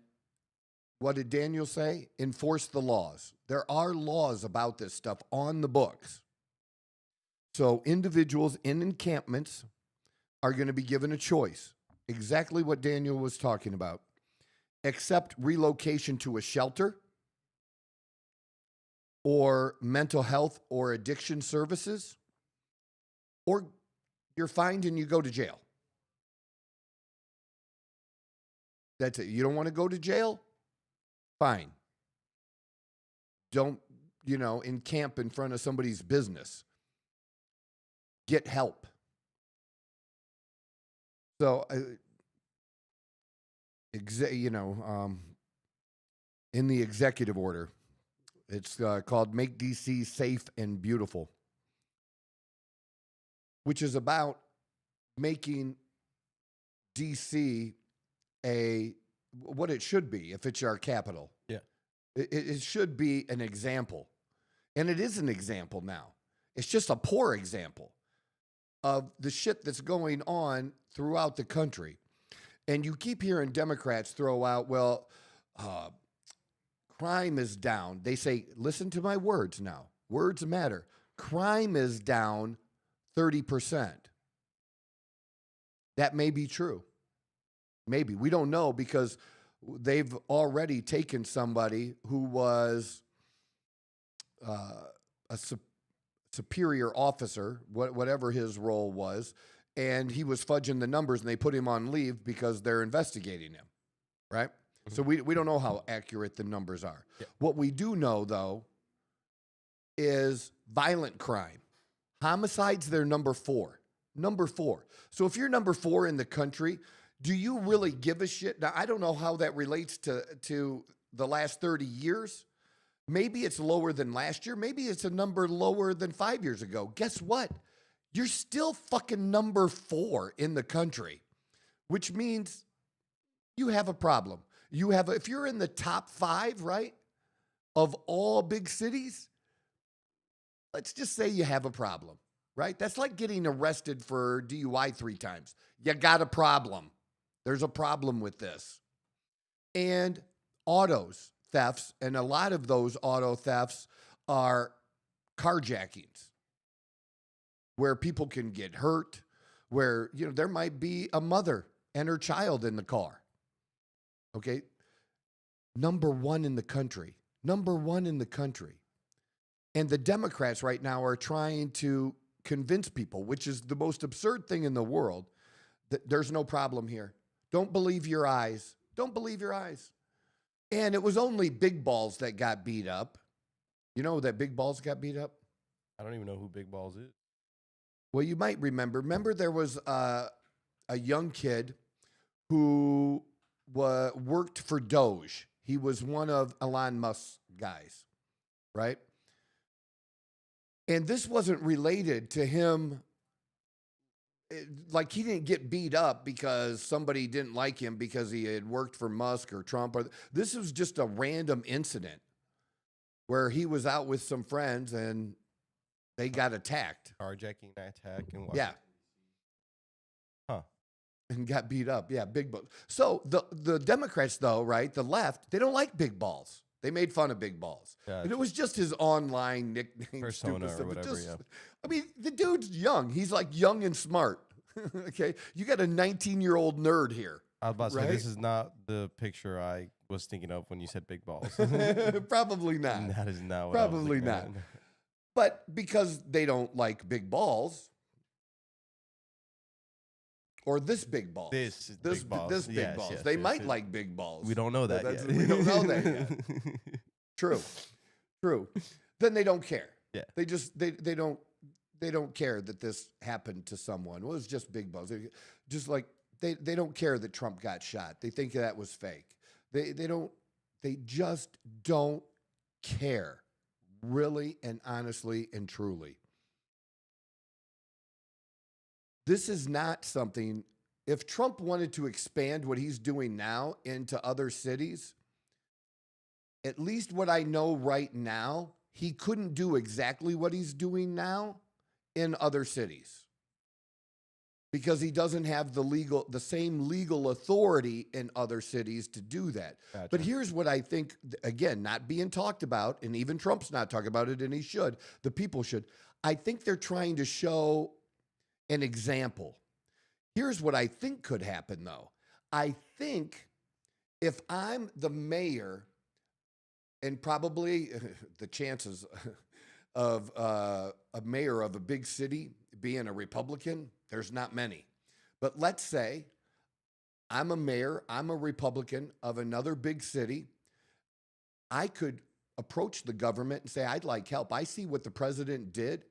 What did Daniel say? Enforce the laws. There are laws about this stuff on the books. So individuals in encampments are going to be given a choice. Exactly what Daniel was talking about. Accept relocation to a shelter or mental health or addiction services, or you're fined and you go to jail. That's it. You don't want to go to jail? Fine. Don't, encamp in front of somebody's business. Get help. So, in the executive order, it's called Make DC Safe and Beautiful, which is about making DC what it should be if it's our capital. Yeah. It should be an example. And it is an example now. It's just a poor example of the shit that's going on throughout the country. And you keep hearing Democrats throw out, crime is down. They say, listen to my words now. Words matter. Crime is down 30%. That may be true. Maybe. We don't know because they've already taken somebody who was a superior officer, whatever his role was, and he was fudging the numbers and they put him on leave because they're investigating him, right? Mm-hmm. So we don't know how accurate the numbers are. Yeah. What we do know, though, is violent crime. Homicides, they're number 4. Number 4. So if you're number 4 in the country, do you really give a shit? Now, I don't know how that relates to the last 30 years. Maybe it's lower than last year. Maybe it's a number lower than 5 years ago. Guess what? You're still fucking number 4 in the country, which means you have a problem. If you're in the top 5, right, of all big cities, let's just say you have a problem, right? That's like getting arrested for DUI 3 times. You got a problem. There's a problem with this. And autos, thefts, and a lot of those auto thefts are carjackings, where people can get hurt, where, there might be a mother and her child in the car. Okay? Number 1 in the country. Number 1 in the country. And the Democrats right now are trying to convince people, which is the most absurd thing in the world, that there's no problem here. Don't believe your eyes. Don't believe your eyes. And it was only Big Balls that got beat up. You know that Big Balls got beat up? I don't even know who Big Balls is. Well, you might remember. Remember there was a young kid who worked for Doge. He was one of Elon Musk's guys, right? And this wasn't related to him. Like, he didn't get beat up because somebody didn't like him because he had worked for Musk or Trump. This was just a random incident where he was out with some friends and they got attacked. Carjacking, attack, and what? Yeah. Huh. And got beat up. Yeah, Big Balls. So the Democrats, though, right, the left, they don't like Big Balls. They made fun of Big Balls. Gotcha. And it was just his online nickname. Persona or whatever, yeah. I mean, the dude's young. He's like young and smart. Okay? You got a 19-year-old nerd here. I was about to right? say, this is not the picture I was thinking of when you said Big Balls. Probably not. That is not what Probably I was thinking not. of. But because they don't like big balls, or this big ball, This big balls. This big Yes, balls. yes, they yes, might yes. like big balls. We don't know that yet. We don't know that yet. True. Then they don't care. Yeah. They just they don't care that this happened to someone. Well, it was just big balls. Just like they don't care that Trump got shot. They think that was fake. They just don't care. Really and honestly and truly. This is not something, if Trump wanted to expand what he's doing now into other cities, at least what I know right now, he couldn't do exactly what he's doing now in other cities. because he doesn't have the same legal authority in other cities to do that. Gotcha. But here's what I think, again, not being talked about, and even Trump's not talking about it, and he should. The people should. I think they're trying to show an example. Here's what I think could happen, though. I think if I'm the mayor, and probably the chances of a mayor of a big city being a Republican, there's not many. But let's say I'm a mayor, I'm a Republican of another big city. I could approach the government and say, I'd like help. I see what the president did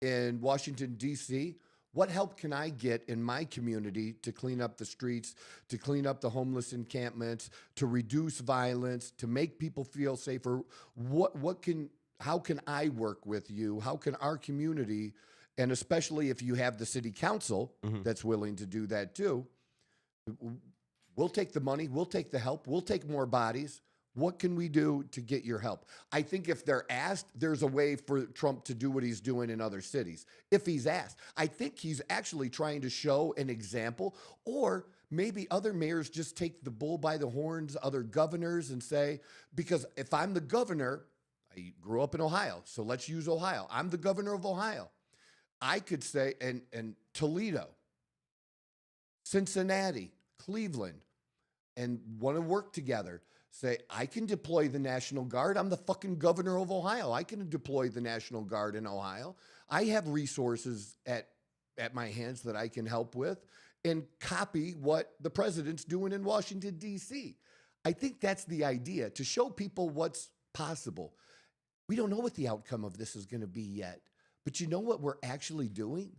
in Washington, D.C. What help can I get in my community to clean up the streets, to clean up the homeless encampments, to reduce violence, to make people feel safer? How can I work with you? How can our community, and especially if you have the city council that's willing to do that too, we'll take the money, we'll take the help, we'll take more bodies. What can we do to get your help? I think if they're asked, there's a way for Trump to do what he's doing in other cities. If he's asked, I think he's actually trying to show an example, or maybe other mayors just take the bull by the horns, other governors, and say, because if I'm the governor, I grew up in Ohio, so let's use Ohio. I'm the governor of Ohio. I could say, and Toledo, Cincinnati, Cleveland, and want to work together. Say, I can deploy the National Guard. I'm the fucking governor of Ohio. I can deploy the National Guard in Ohio. I have resources at my hands that I can help with, and copy what the president's doing in Washington, D.C. I think that's the idea, to show people what's possible. We don't know what the outcome of this is going to be yet, but you know what we're actually doing?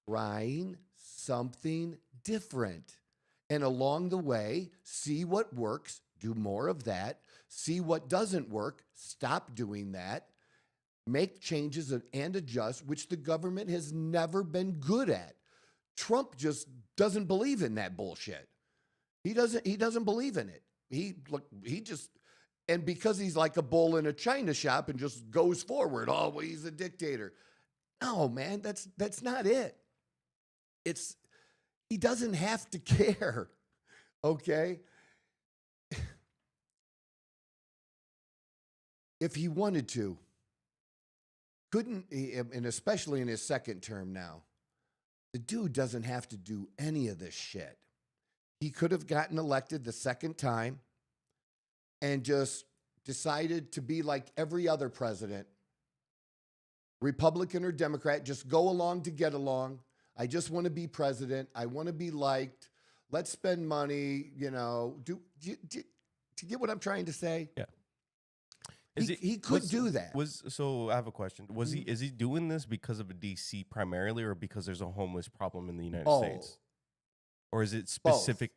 Trying something different. And along the way, see what works, do more of that. See what doesn't work, stop doing that. Make changes and adjust, which the government has never been good at. Trump just doesn't believe in that bullshit. He doesn't believe in it. And because he's like a bull in a china shop and just goes forward, oh, well, he's a dictator. No, man, that's not it. He doesn't have to care, okay? If he wanted to, couldn't, and especially in his second term now, the dude doesn't have to do any of this shit. He could have gotten elected the second time and just decided to be like every other president, Republican or Democrat, just go along to get along. I just want to be president. I want to be liked. Let's spend money, do you get what I'm trying to say? Yeah. He could do that. So I have a question. Is he doing this because of DC primarily, or because there's a homeless problem in the United States? Or is it specific?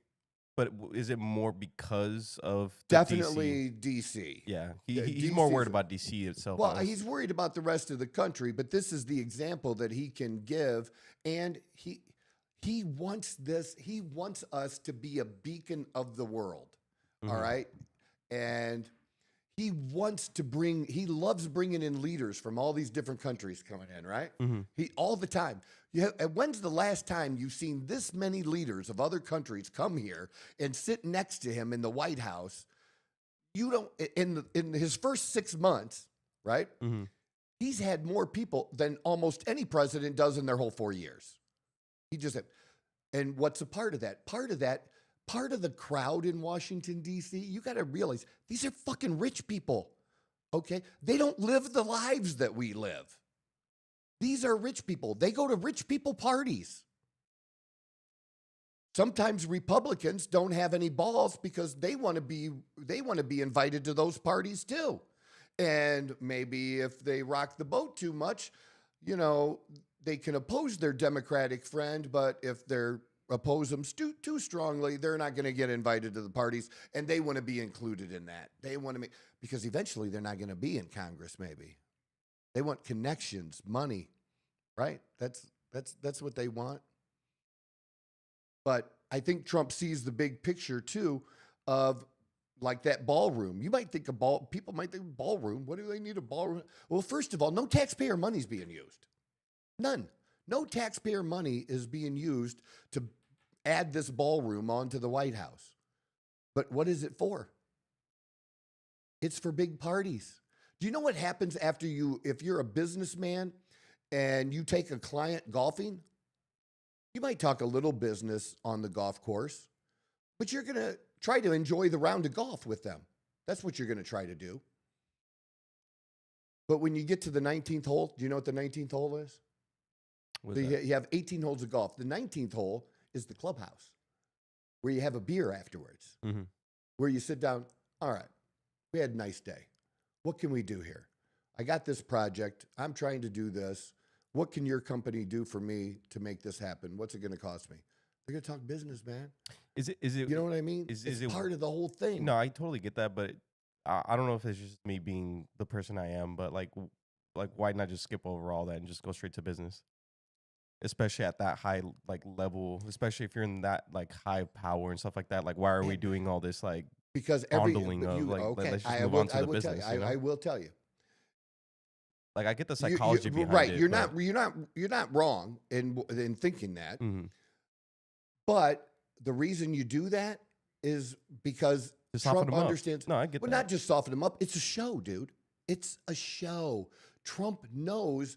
But is it more because of definitely DC? Yeah, he's more worried about DC itself. Well, he's worried about the rest of the country, but this is the example that he can give, and he wants this. He wants us to be a beacon of the world. All right, and he loves bringing in leaders from all these different countries coming in, right? All the time. When's the last time you've seen this many leaders of other countries come here and sit next to him in the White House? You don't, in his first 6 months, right? He's had more people than almost any president does in their whole 4 years. And what's a part of that? Part of the crowd in Washington, D.C., you got to realize these are fucking rich people, okay? They don't live the lives that we live. These are rich people. They go to rich people parties. Sometimes Republicans don't have any balls because they want to be invited to those parties too. And maybe if they rock the boat too much, they can oppose their Democratic friend, but if they're oppose them too strongly, they're not going to get invited to the parties, and they want to be included in that. They want to because eventually they're not going to be in Congress. Maybe they want connections, money, right? That's what they want. But I think Trump sees the big picture too, of like that ballroom. You might think people might think ballroom. What do they need a ballroom? Well, first of all, no taxpayer money's being used. None. No taxpayer money is being used to add this ballroom onto the White House. But what is it for? It's for big parties. Do you know what happens after if you're a businessman and you take a client golfing? You might talk a little business on the golf course, but you're going to try to enjoy the round of golf with them. That's what you're going to try to do. But when you get to the 19th hole, do you know what the 19th hole is? You have 18 holes of golf. The 19th hole is the clubhouse, where you have a beer afterwards, where you sit down. All right, we had a nice day. What can we do here? I got this project. I'm trying to do this. What can your company do for me to make this happen? What's it going to cost me? They're going to talk business, man. Is it? You know what I mean? It's part of the whole thing. No, I totally get that, but I don't know if it's just me being the person I am, but like why not just skip over all that and just go straight to business? Especially at that high level, especially if you're in that high power and stuff like that. Like, why are we doing all this because fondling of let's just move on to the business? I will tell you. Like, I get the psychology behind right. it. You're not wrong in thinking that. But the reason you do that is because Trump understands. No, I get that. Not just soften him up. It's a show, dude. It's a show. Trump knows,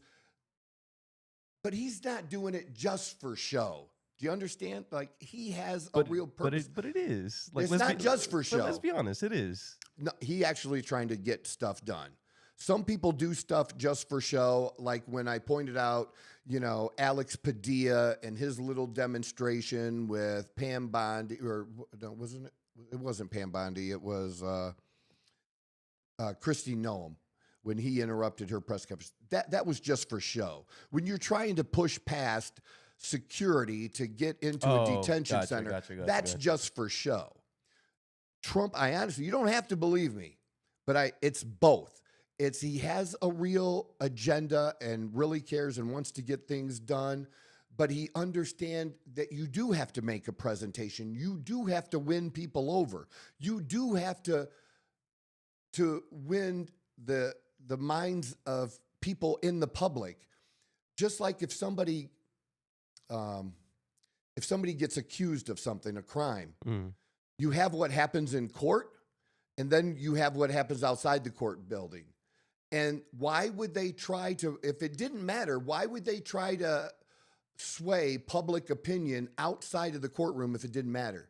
but he's not doing it just for show. Do you understand? Like, he has a real purpose. But it is. It's not just for show. Let's be honest, it is. No, he actually trying to get stuff done. Some people do stuff just for show, like when I pointed out, Alex Padilla and his little demonstration with Pam Bondi, or no, wasn't it? It wasn't Pam Bondi. It was Kristi Noem when he interrupted her press conference. That was just for show. When you're trying to push past security to get into a detention center, that's just for show. Trump, you don't have to believe me, but it's both. He has a real agenda and really cares and wants to get things done, but he understands that you do have to make a presentation. You do have to win people over. You do have to win the minds of people in the public. Just like if somebody gets accused of something, a crime, you have what happens in court, and then you have what happens outside the court building. And why would they try to, if it didn't matter, why would they try to sway public opinion outside of the courtroom if it didn't matter?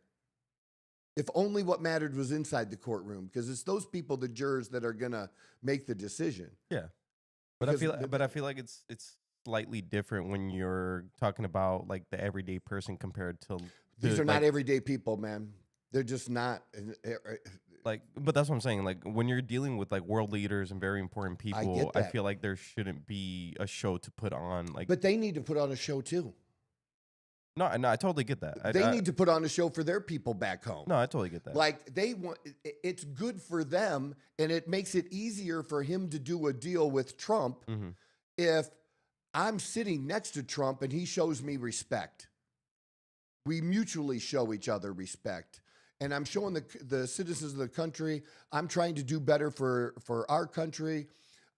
If only what mattered was inside the courtroom, because it's those people, the jurors, that are going to make the decision. Yeah. But I feel like it's slightly different when you're talking about the everyday person compared to these are not everyday people, man. They're just not. But that's what I'm saying. Like, when you're dealing with world leaders and very important people, I feel like there shouldn't be a show to put on. But they need to put on a show too. No, I totally get that. They need to put on a show for their people back home. No, I totally get that. It's good for them, and it makes it easier for him to do a deal with Trump if I'm sitting next to Trump and he shows me respect. We mutually show each other respect. And I'm showing the citizens of the country, I'm trying to do better for our country.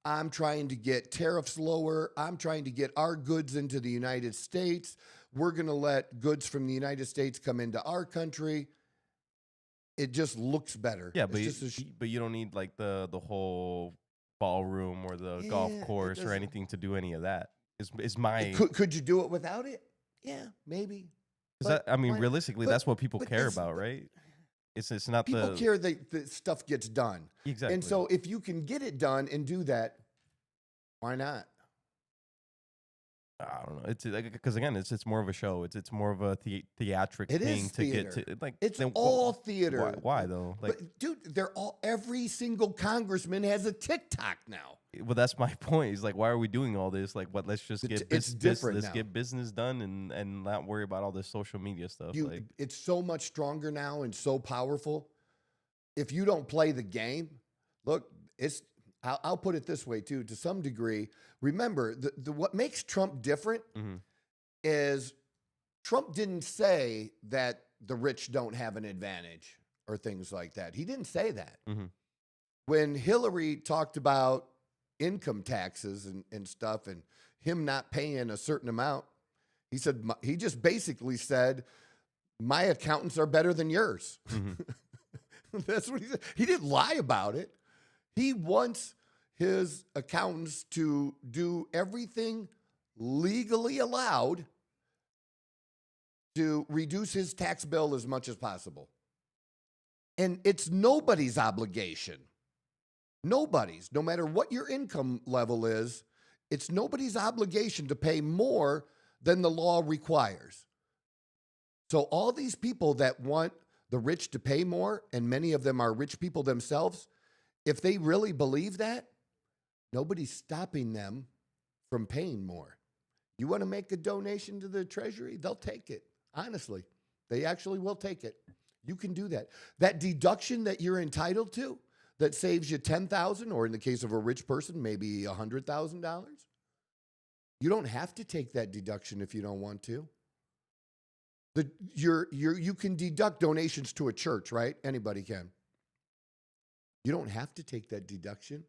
I'm trying to get tariffs lower. I'm trying to get our goods into the United States. We're going to let goods from the United States come into our country. It just looks better. Yeah, but you don't need the whole ballroom or the golf course or anything to do any of that. Could you do it without it? Yeah, maybe. Realistically, that's what people care about, right? It's not people care that stuff gets done. Exactly. And so if you can get it done and do that, why not? I don't know. It's because again, it's more of a show. It's more of a theatric it thing is to theater. Get to It's all theater. Why though? But dude, every single congressman has a TikTok now. Well, that's my point. Is why are we doing all this? Let's just get it's different. Let's get business done and not worry about all this social media stuff. It's so much stronger now and so powerful. If you don't play the game, look, I'll put it this way too. To some degree, remember what makes Trump different is Trump didn't say that the rich don't have an advantage or things like that. He didn't say that. When Hillary talked about income taxes and stuff, and him not paying a certain amount. He said, he just basically said, my accountants are better than yours. Mm-hmm. That's what he said. He didn't lie about it. He wants his accountants to do everything legally allowed to reduce his tax bill as much as possible. And it's nobody's obligation. Nobody's, no matter what your income level is, it's nobody's obligation to pay more than the law requires. So all these people that want the rich to pay more, and many of them are rich people themselves, if they really believe that, nobody's stopping them from paying more. You want to make a donation to the Treasury? They'll take it. Honestly, they actually will take it. You can do that. That deduction that you're entitled to that saves you $10,000, or in the case of a rich person, maybe $100,000. You don't have to take that deduction if you don't want to. You can deduct donations to a church, right? Anybody can. You don't have to take that deduction.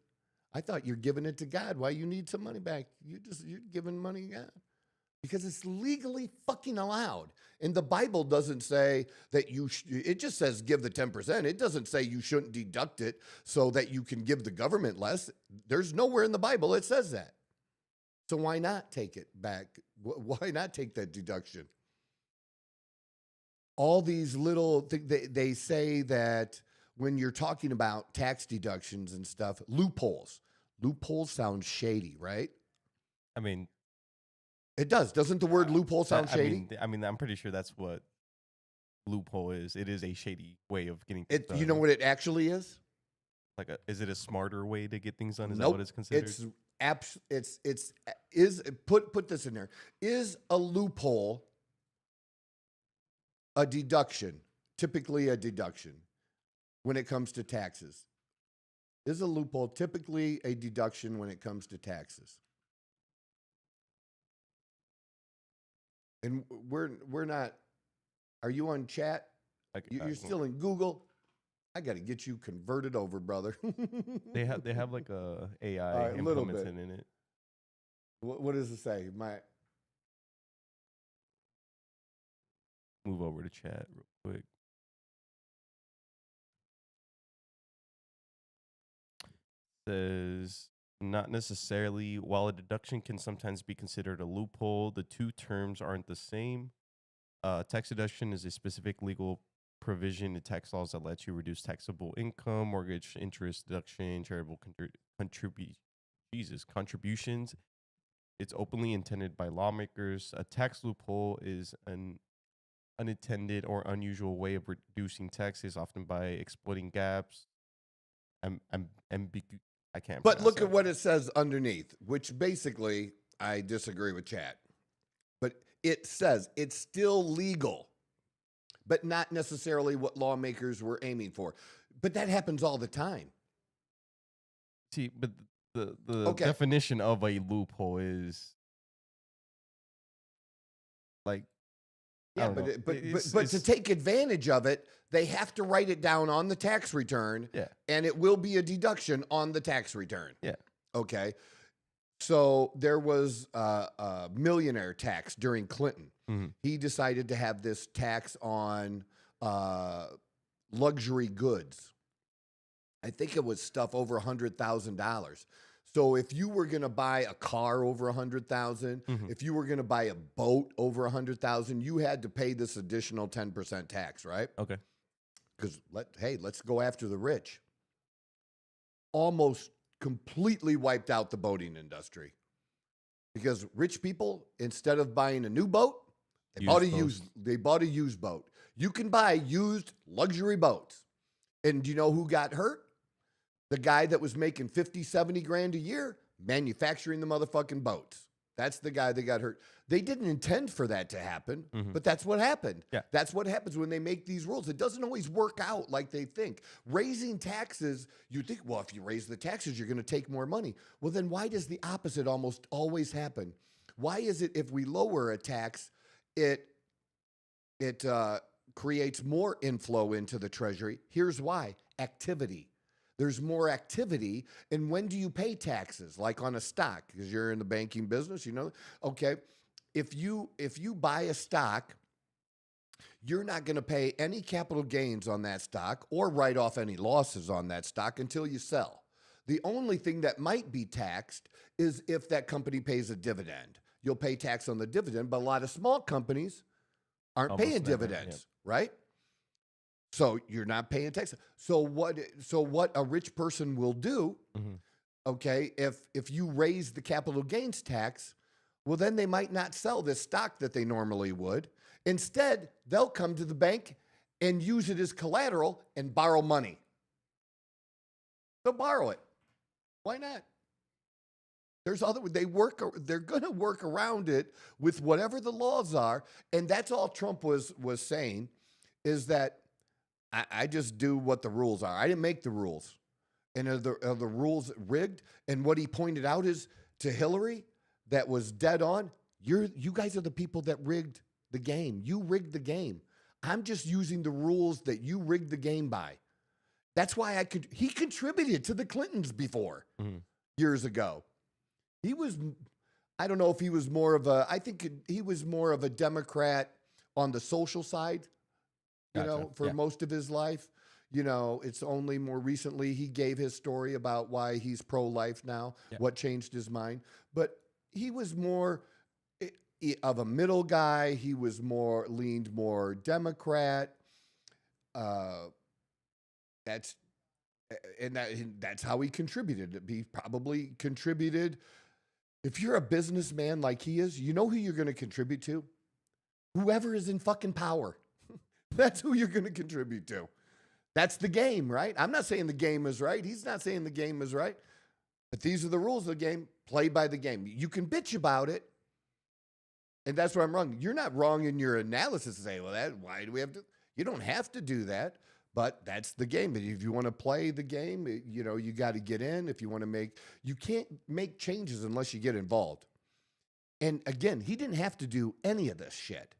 I thought you're giving it to God. Why you need some money back? You're giving money to God. Because it's legally fucking allowed. And the Bible doesn't say that it just says give the 10%. It doesn't say you shouldn't deduct it so that you can give the government less. There's nowhere in the Bible it says that. So why not take it back? Why not take that deduction? All these little they say that when you're talking about tax deductions and stuff, loopholes sound shady, right? I mean, it does. Doesn't the word loophole sound shady? I mean, I'm pretty sure that's what loophole is. It is a shady way of getting things done. You know what it actually is? Is it a smarter way to get things done? Is Nope. that what it's considered? Put this in there. Is a loophole a deduction? Typically a deduction when it comes to taxes. Is a loophole typically a deduction when it comes to taxes? And we're not. Are you on chat? You're still in Google. I got to get you converted over, brother. They have like a AI implemented in it. What does it say? Move over to chat real quick. Says not necessarily. While a deduction can sometimes be considered a loophole, the two terms aren't the same. Tax deduction is a specific legal provision in tax laws that lets you reduce taxable income, mortgage interest deduction, charitable contributions. It's openly intended by lawmakers. A tax loophole is an unintended or unusual way of reducing taxes, often by exploiting gaps. I can't. But look at what it says underneath, which basically I disagree with chat. But it says it's still legal, but not necessarily what lawmakers were aiming for. But that happens all the time. See, but the definition of a loophole is like, yeah, but to take advantage of it, they have to write it down on the tax return, and it will be a deduction on the tax return. Yeah. Okay. So there was a millionaire tax during Clinton. Mm-hmm. He decided to have this tax on luxury goods. I think it was stuff over $100,000. So if you were going to buy a car over $100,000, mm-hmm. if you were going to buy a boat over $100,000, you had to pay this additional 10% tax, right? Okay. Because let's go after the rich. Almost completely wiped out the boating industry, because rich people, instead of buying a new boat, they bought a used boat. You can buy used luxury boats. And do you know who got hurt? The guy that was making 50, 70 grand a year manufacturing the motherfucking boats. That's the guy that got hurt. They didn't intend for that to happen, mm-hmm. but that's what happened. Yeah. That's what happens when they make these rules. It doesn't always work out like they think. Raising taxes, you think, well, if you raise the taxes, you're going to take more money. Well, then why does the opposite almost always happen? Why is it if we lower a tax, it creates more inflow into the Treasury? Here's why. Activity. There's more activity. And when do you pay taxes? Like on a stock, because you're in the banking business, you know? Okay. If you buy a stock, you're not going to pay any capital gains on that stock or write off any losses on that stock until you sell. The only thing that might be taxed is if that company pays a dividend. You'll pay tax on the dividend, but a lot of small companies aren't Almost paying never, dividends, right? So you're not paying tax. So what a rich person will do, okay, if you raise the capital gains tax, well, then they might not sell this stock that they normally would. Instead, they'll come to the bank and use it as collateral and borrow money. They'll borrow it. Why not? They're going to work around it with whatever the laws are. And that's all Trump was saying, is that I just do what the rules are. I didn't make the rules. And are the rules rigged? And what he pointed out is to Hillary, that was dead on. You guys are the people that rigged the game. You rigged the game. I'm just using the rules that you rigged the game by. That's why he contributed to the Clintons before years ago. I don't know if he was more of I think he was more of a Democrat on the social side, for most of his life. It's only more recently he gave his story about why he's pro-life now, what changed his mind. But he was more of a middle guy. He was leaned more Democrat. That's how he contributed. He probably contributed. If you're a businessman like he is, you know who you're going to contribute to? Whoever is in fucking power. That's who you're going to contribute to. That's the game, right? I'm not saying the game is right. He's not saying the game is right. But these are the rules of the game. Play by the game. You can bitch about it. And that's where I'm wrong. You're not wrong in your analysis to say, well, why do we have to? You don't have to do that. But that's the game. If you want to play the game, you got to get in. If you want to you can't make changes unless you get involved. And again, he didn't have to do any of this shit.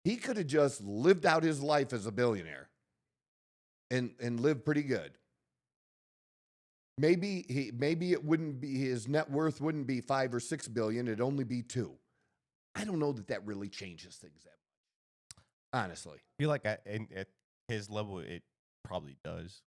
He could have just lived out his life as a billionaire and lived pretty good. Maybe it wouldn't be, his net worth wouldn't be 5 or 6 billion. It'd only be 2. I don't know that really changes things that much. Honestly. I feel like at his level, it probably does.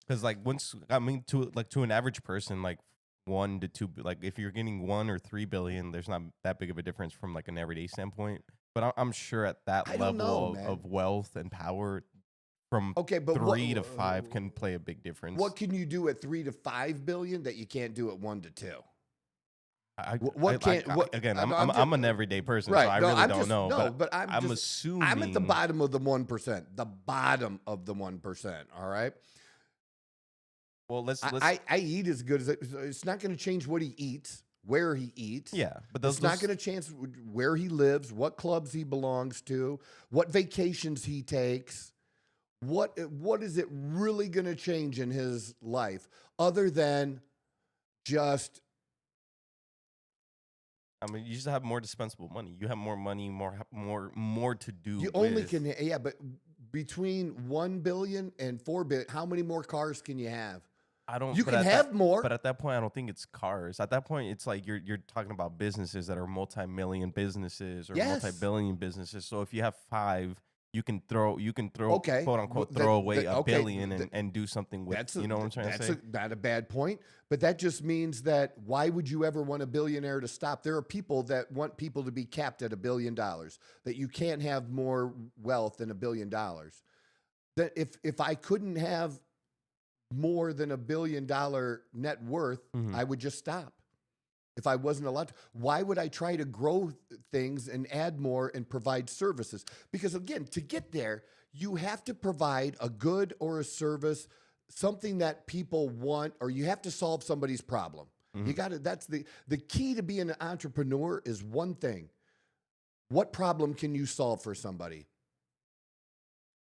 Because to an average person, like 1 to 2, like if you're getting 1 or 3 billion, there's not that big of a difference from like an everyday standpoint. But I'm sure at that level of wealth and power, from 3 to 5 can play a big difference. What can you do at 3 to 5 billion that you can't do at 1 to 2? I'm an everyday person, right, so I really don't know. No, but I'm assuming I'm at the bottom of the 1%. The bottom of the 1%. All right. Well, let's I eat as good as it's not going to change what he eats, where he eats. Yeah, but it's not going to change where he lives, what clubs he belongs to, what vacations he takes. What is it really going to change in his life other than just? I mean, you just have more dispensable money. You have more money, more to do. You only can, but between 1 billion and 4 billion, how many more cars can you have? You can have more. But at that point, I don't think it's cars. At that point, it's like you're talking about businesses that are multi-million businesses or multi-billion businesses. So if you have 5, you can throw quote unquote throw away a billion and do something with. You know what I'm trying to say? That's not a bad point. But that just means that why would you ever want a billionaire to stop? There are people that want people to be capped at $1 billion. That you can't have more wealth than $1 billion. That if I couldn't have more than $1 billion net worth, I would just stop. If I wasn't allowed to, why would I try to grow things and add more and provide services? Because again, to get there, you have to provide a good or a service, something that people want, or you have to solve somebody's problem. You got to, that's the key to being an entrepreneur is one thing. What problem can you solve for somebody?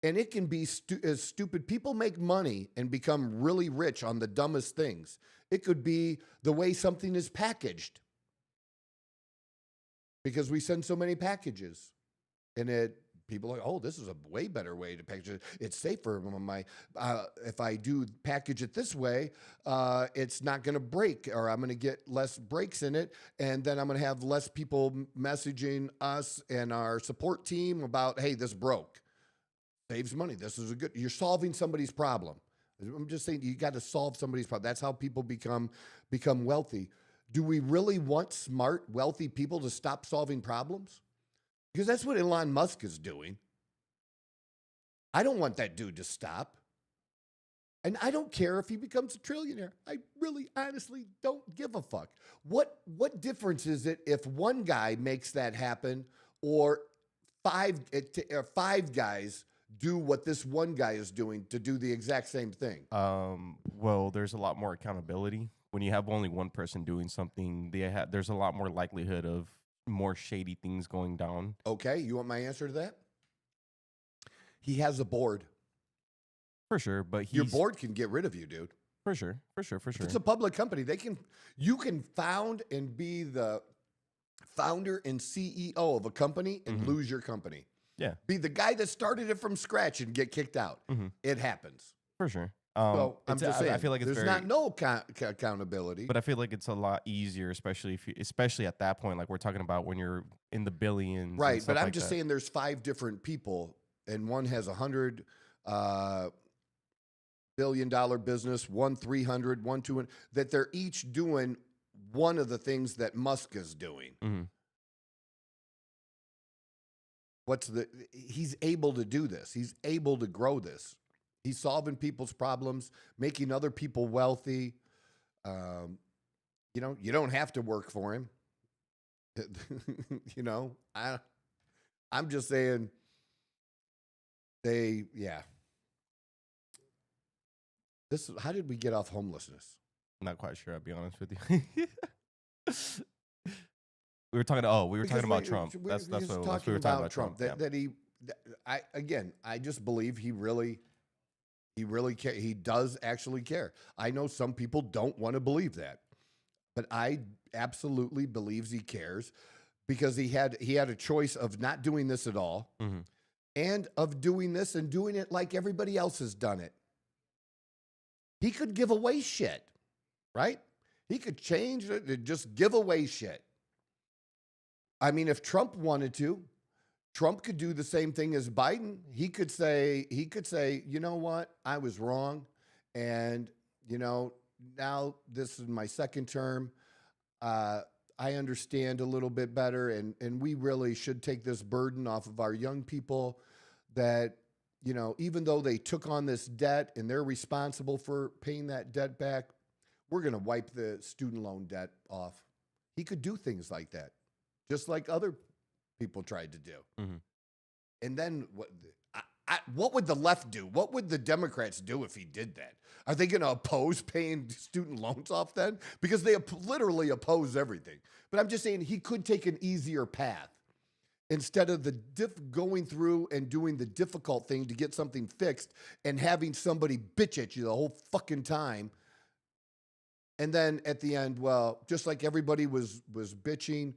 And it can be as stupid. People make money and become really rich on the dumbest things. It could be the way something is packaged. Because we send so many packages. And people are like, oh, this is a way better way to package it. It's safer. If I do package it this way, it's not going to break, or I'm going to get less breaks in it, and then I'm going to have less people messaging us and our support team about, hey, this broke. Saves money. This is you're solving somebody's problem. I'm just saying, you got to solve somebody's problem. That's how people become wealthy. Do we really want smart, wealthy people to stop solving problems? Because that's what Elon Musk is doing. I don't want that dude to stop. And I don't care if he becomes a trillionaire. I really, honestly don't give a fuck. What difference is it if one guy makes that happen, or five guys do what this one guy is doing to do the exact same thing? Well, there's a lot more accountability. When you have only one person doing something, there's a lot more likelihood of more shady things going down. Okay, you want my answer to that? He has a board. For sure, but your board can get rid of you, dude. For sure. If it's a public company, you can found and be the founder and CEO of a company and lose your company. Yeah. Be the guy that started it from scratch and get kicked out. It happens. For sure. So I'm just saying, I feel like there's not no accountability. But I feel like it's a lot easier, especially at that point, like we're talking about when you're in the billions. Right, but I'm just saying there's 5 different people, and one has $100 billion business, one 300, one 200, that they're each doing one of the things that Musk is doing. He's able to do this. He's able to grow this. He's solving people's problems, making other people wealthy. You don't have to work for him. I'm just saying how did we get off homelessness? I'm not quite sure, I'll be honest with you. We were talking about Trump. That's what it was. We were talking about Trump. I just believe he really cares. He does actually care. I know some people don't want to believe that, but I absolutely believes he cares, because he had a choice of not doing this at all, and of doing this and doing it like everybody else has done it. He could give away shit, right? He could change it and just give away shit. I mean, if Trump wanted to, Trump could do the same thing as Biden. He could say, you know what? I was wrong. And, now this is my second term. I understand a little bit better. And we really should take this burden off of our young people that, even though they took on this debt and they're responsible for paying that debt back, we're going to wipe the student loan debt off. He could do things like that, just like other people tried to do. And then what would the left do? What would the Democrats do if he did that? Are they going to oppose paying student loans off then? Because they literally oppose everything. But I'm just saying he could take an easier path instead of going through and doing the difficult thing to get something fixed and having somebody bitch at you the whole fucking time. And then at the end, well, just like everybody was bitching,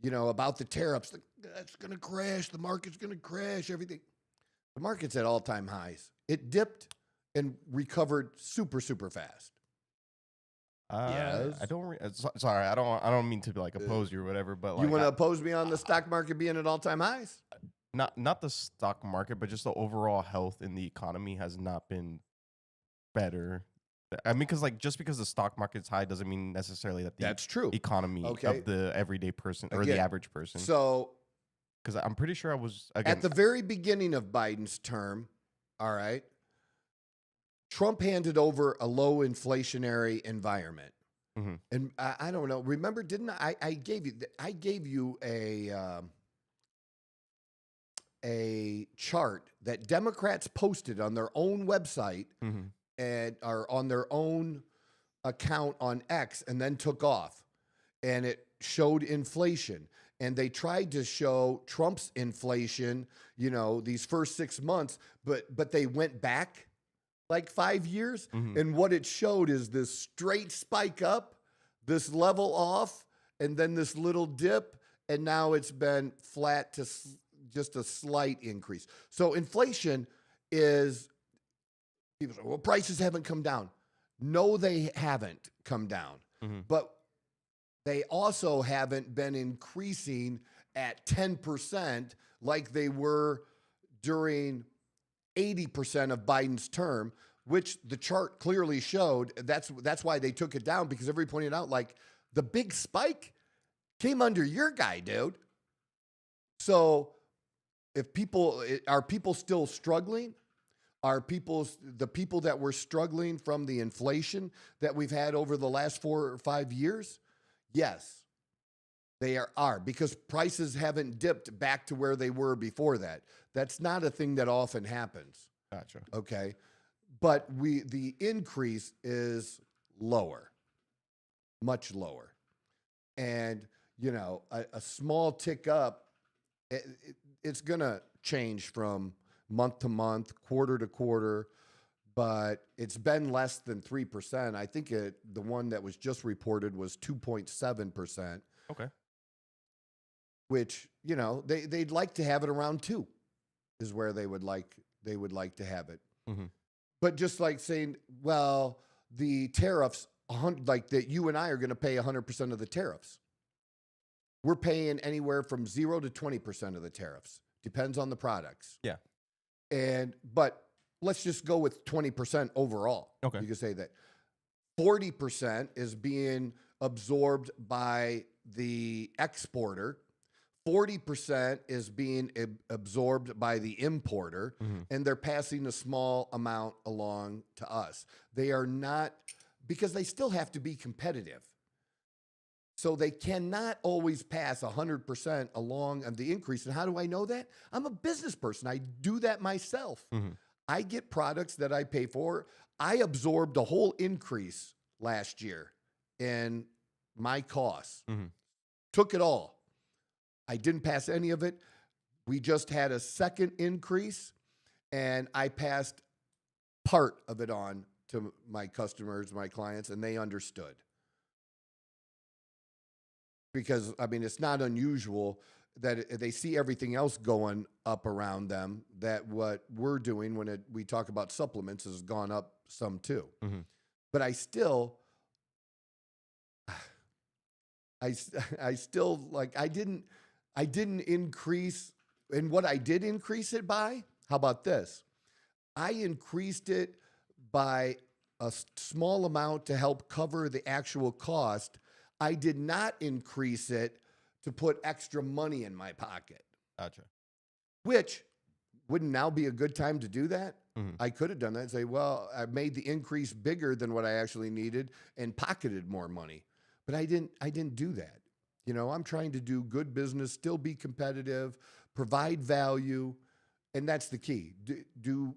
about the tariffs, that's going to crash. The market's going to crash, everything. The market's at all-time highs. It dipped and recovered super, super fast. Yes. Sorry, I don't mean to oppose you or whatever, but you want to oppose me on the stock market being at all-time highs? Not the stock market, but just the overall health in the economy has not been better. I mean, just because the stock market's high doesn't mean necessarily that that's true economy of the everyday person or the average person. So, because I'm pretty sure I was at the very beginning of Biden's term, all right, Trump handed over a low inflationary environment, and I don't know. Remember, didn't I gave you a chart that Democrats posted on their own website. And are on their own account on X, and then took off, and it showed inflation. And they tried to show Trump's inflation, these first 6 months, but they went back like 5 years. And what it showed is this straight spike up, this level off, and then this little dip, and now it's been flat to just a slight increase. So inflation is, people say, well, prices haven't come down. No, they haven't come down. But they also haven't been increasing at 10% like they were during 80% of Biden's term, which the chart clearly showed. That's why they took it down, because everybody pointed out, like, the big spike came under your guy, dude. So if are people still struggling? Are the people that were struggling from the inflation that we've had over the last 4 or 5 years? Yes, they are, because prices haven't dipped back to where they were before that. That's not a thing that often happens. Gotcha. Okay. But the increase is lower, much lower. And, a small tick up, it's going to change from month to month, quarter to quarter, but it's been less than 3%. I think the one that was just reported was 2.7%. Okay. Which, they'd like to have it around 2 is where they would like to have it. But just like saying, well, the tariffs, like that you and I are going to pay 100% of the tariffs. We're paying anywhere from 0 to 20% of the tariffs. Depends on the products. Yeah. But let's just go with 20% overall. Okay. You can say that 40% is being absorbed by the exporter. 40% is being absorbed by the importer, and they're passing a small amount along to us. They are not, because they still have to be competitive. So they cannot always pass 100% along of the increase. And how do I know that? I'm a business person. I do that myself. I get products that I pay for. I absorbed a whole increase last year in my costs. Took it all. I didn't pass any of it. We just had a second increase, and I passed part of it on to my customers, my clients, and they understood. Because, it's not unusual that they see everything else going up around them, that what we're doing when we talk about supplements has gone up some too. But I still, like, I didn't increase, and what I did increase it by, how about this? I increased it by a small amount to help cover the actual cost. I did not increase it to put extra money in my pocket. Gotcha. Which wouldn't now be a good time to do that? I could have done that and say, well, I made the increase bigger than what I actually needed and pocketed more money. But I didn't do that. I'm trying to do good business, still be competitive, provide value, and that's the key. Do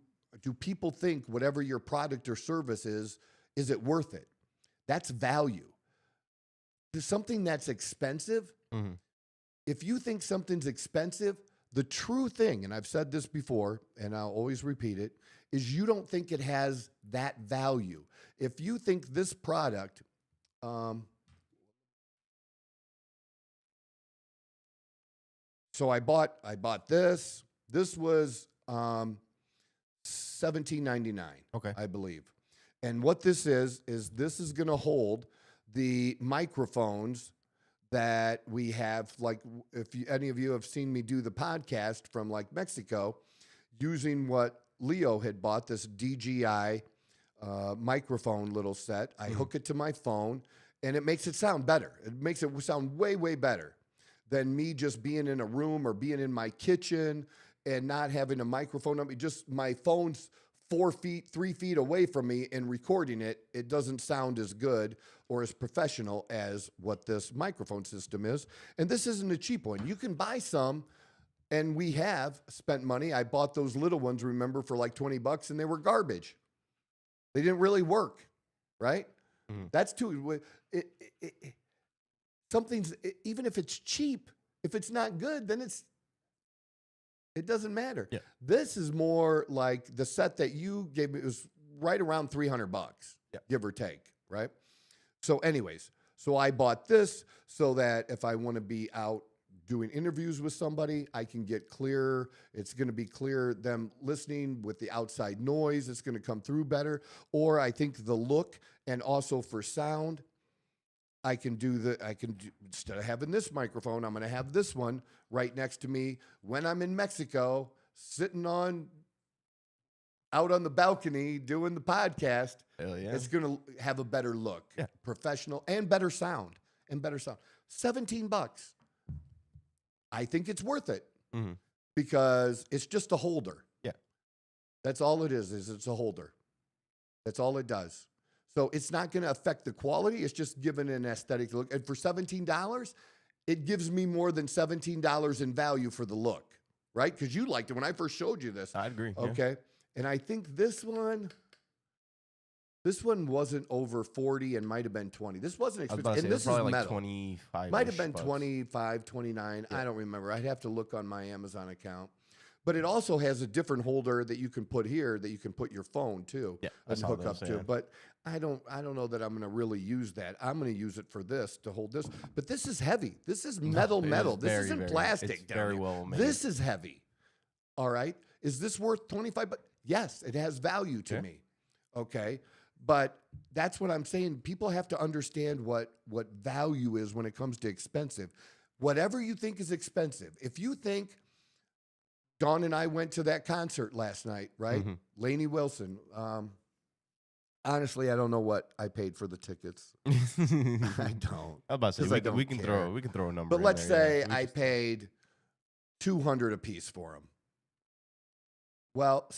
people think whatever your product or service is it worth it? That's value. Something that's expensive, if you think something's expensive, the true thing, and I've said this before, and I'll always repeat it, is you don't think it has that value. If you think this product, so I bought this. This was $17.99, okay, I believe. And what this is this is going to hold the microphones that we have. Like, if any of you have seen me do the podcast from like Mexico, using what Leo had bought, this DJI microphone little set. I hook it to my phone, and it makes it sound better. It makes it sound way, way better than me just being in a room or being in my kitchen and not having a microphone on me. Just my phone's 3 feet away from me and recording it. It doesn't sound as good or as professional as what this microphone system is. And this isn't a cheap one. You can buy some, and we have spent money. I bought those little ones, remember, for like $20, and they were garbage. They didn't really work, right? That's too. Something's, even if it's cheap, if it's not good, then it doesn't matter. Yeah. This is more like the set that you gave me. It was right around $300, give or take, right? So anyways, so I bought this so that if I want to be out doing interviews with somebody, I can get clearer. It's going to be clear them listening with the outside noise. It's going to come through better. Or I think the look and also for sound, instead of having this microphone, I'm going to have this one right next to me when I'm in Mexico, sitting out on the balcony doing the podcast. Hell yeah. It's going to have a better look, professional, and better sound. $17. I think it's worth it because it's just a holder. Yeah. That's all it is it's a holder. That's all it does. So it's not going to affect the quality. It's just giving an aesthetic look. And for $17, it gives me more than $17 in value for the look, right? Because you liked it when I first showed you this. I agree. Okay. Yeah. And I think this one wasn't over 40 and might have been 20. This wasn't expensive. And this is like metal. 25. Might have been 25, 29. Yeah. I don't remember. I'd have to look on my Amazon account. But it also has a different holder that you can put here that you can put your phone too and hook up to. But I don't know that I'm going to really use that. I'm going to use it for this to hold this. But this is heavy. This is metal. This isn't plastic. It's very well made. This is heavy. All right. Is this worth 25? But yes, it has value to me. Okay. But that's what I'm saying. People have to understand what value is when it comes to expensive. Whatever you think is expensive. If you think Dawn and I went to that concert last night, right? Mm-hmm. Lainey Wilson. Honestly, I don't know what I paid for the tickets. I don't. I was about to say we can throw a number. But let's say I paid $200 a piece for them. Well,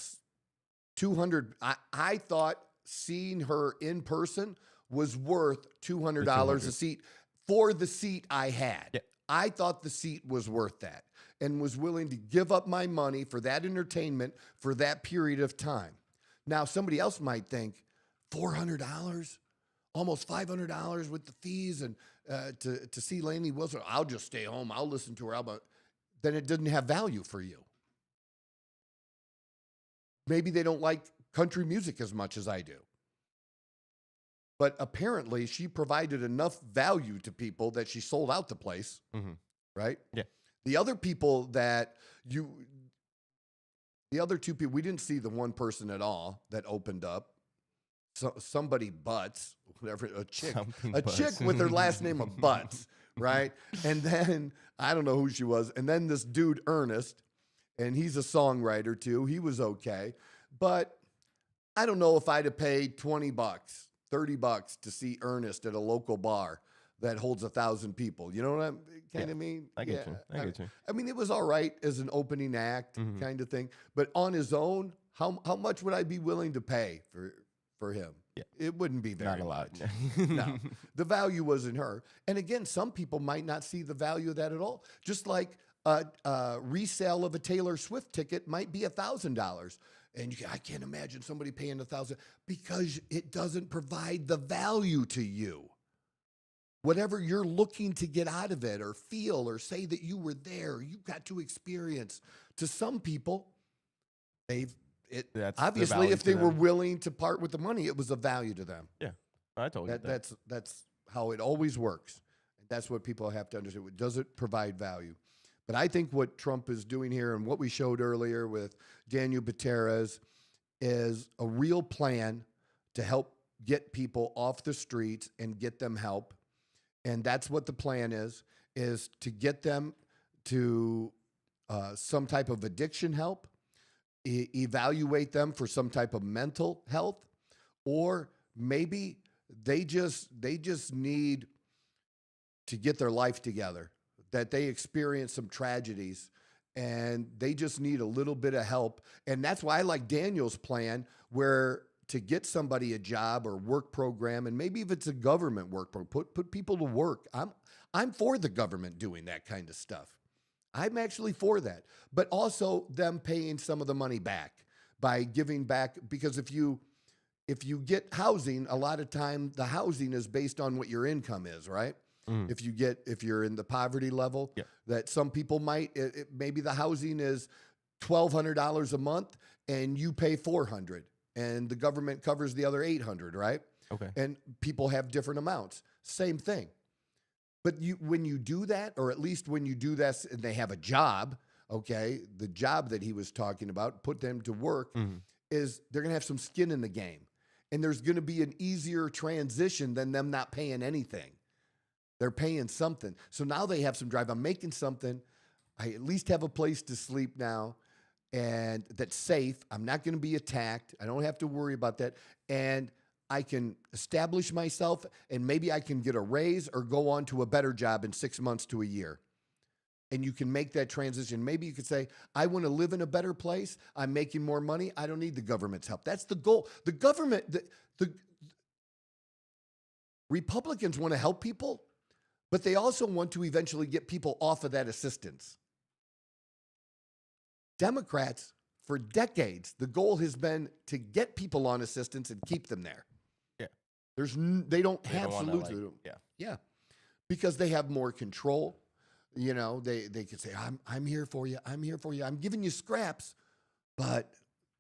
$200. I thought seeing her in person was worth $200 a seat for the seat I had. Yeah. I thought the seat was worth that and was willing to give up my money for that entertainment for that period of time. Now, somebody else might think $400, almost $500 with the fees and to see Lainey Wilson. I'll just stay home. I'll listen to her album. Then it didn't have value for you. Maybe they don't like country music as much as I do. But apparently she provided enough value to people that she sold out the place, right? Yeah. The other people the other two people, we didn't see the one person at all that opened up. So, somebody Butts, whatever, a chick with her last name of Butts, right? And then, I don't know who she was. And then this dude, Ernest, and he's a songwriter too. He was okay. But I don't know if I'd have paid $20, $30 to see Ernest at a local bar that holds 1,000 people. You know what I'm kind of mean? I get you. I mean, it was all right as an opening act kind of thing. But on his own, how much would I be willing to pay for him? Yeah. It wouldn't be very much. No. The value was in her. And again, some people might not see the value of that at all. Just like a resale of a Taylor Swift ticket might be $1,000. And I can't imagine somebody paying $1,000 because it doesn't provide the value to you. Whatever you're looking to get out of it or feel or say that you were there, you got to experience. To some people, obviously if they were willing to part with the money, it was of value to them. Yeah, I told you that. That's how it always works. That's what people have to understand. Does it provide value? But I think what Trump is doing here and what we showed earlier with Daniel Gutierrez is a real plan to help get people off the streets and get them help. And that's what the plan is to get them to some type of addiction help, evaluate them for some type of mental health, or maybe they just need to get their life together. That they experience some tragedies and they just need a little bit of help. And that's why I like Daniel's plan where to get somebody a job or work program, and maybe if it's a government work program, put people to work. I'm for the government doing that kind of stuff. I'm actually for that. But also them paying some of the money back by giving back, because if you get housing, a lot of time the housing is based on what your income is, right? If you're in the poverty level, that some people might, maybe the housing is $1,200 a month and you pay $400 and the government covers the other $800, right? Okay. And people have different amounts. Same thing. But when you do that, or at least when you do this and they have a job, okay, the job that he was talking about, put them to work, is they're going to have some skin in the game. And there's going to be an easier transition than them not paying anything. They're paying something. So now they have some drive. I'm making something. I at least have a place to sleep now, and that's safe. I'm not going to be attacked. I don't have to worry about that. And I can establish myself, and maybe I can get a raise or go on to a better job in 6 months to a year. And you can make that transition. Maybe you could say, I want to live in a better place. I'm making more money. I don't need the government's help. That's the goal. The government, the Republicans want to help people, but they also want to eventually get people off of that assistance. Democrats, for decades, the goal has been to get people on assistance and keep them there. Yeah. They don't absolutely. Yeah. Because they have more control. You know, they could say, I'm here for you. I'm here for you. I'm giving you scraps, but,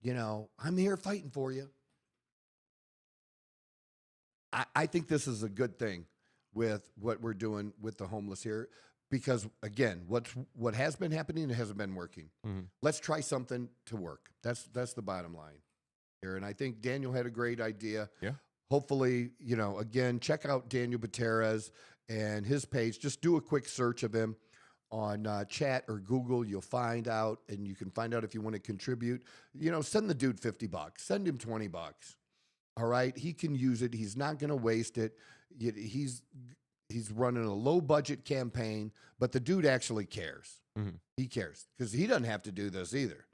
you know, I'm here fighting for you. I think this is a good thing with what we're doing with the homeless here, because, again, what has been happening, it hasn't been working. Let's try something to work. That's the bottom line here. And I think Daniel had a great idea. Yeah. Hopefully, you know, again, check out Daniel Gutierrez and his page. Just do a quick search of him on chat or Google. You'll find out, and you can find out if you want to contribute. You know, send the dude $50. Send him $20. All right? He can use it. He's not going to waste it. He's running a low-budget campaign, but the dude actually cares. He cares because he doesn't have to do this either.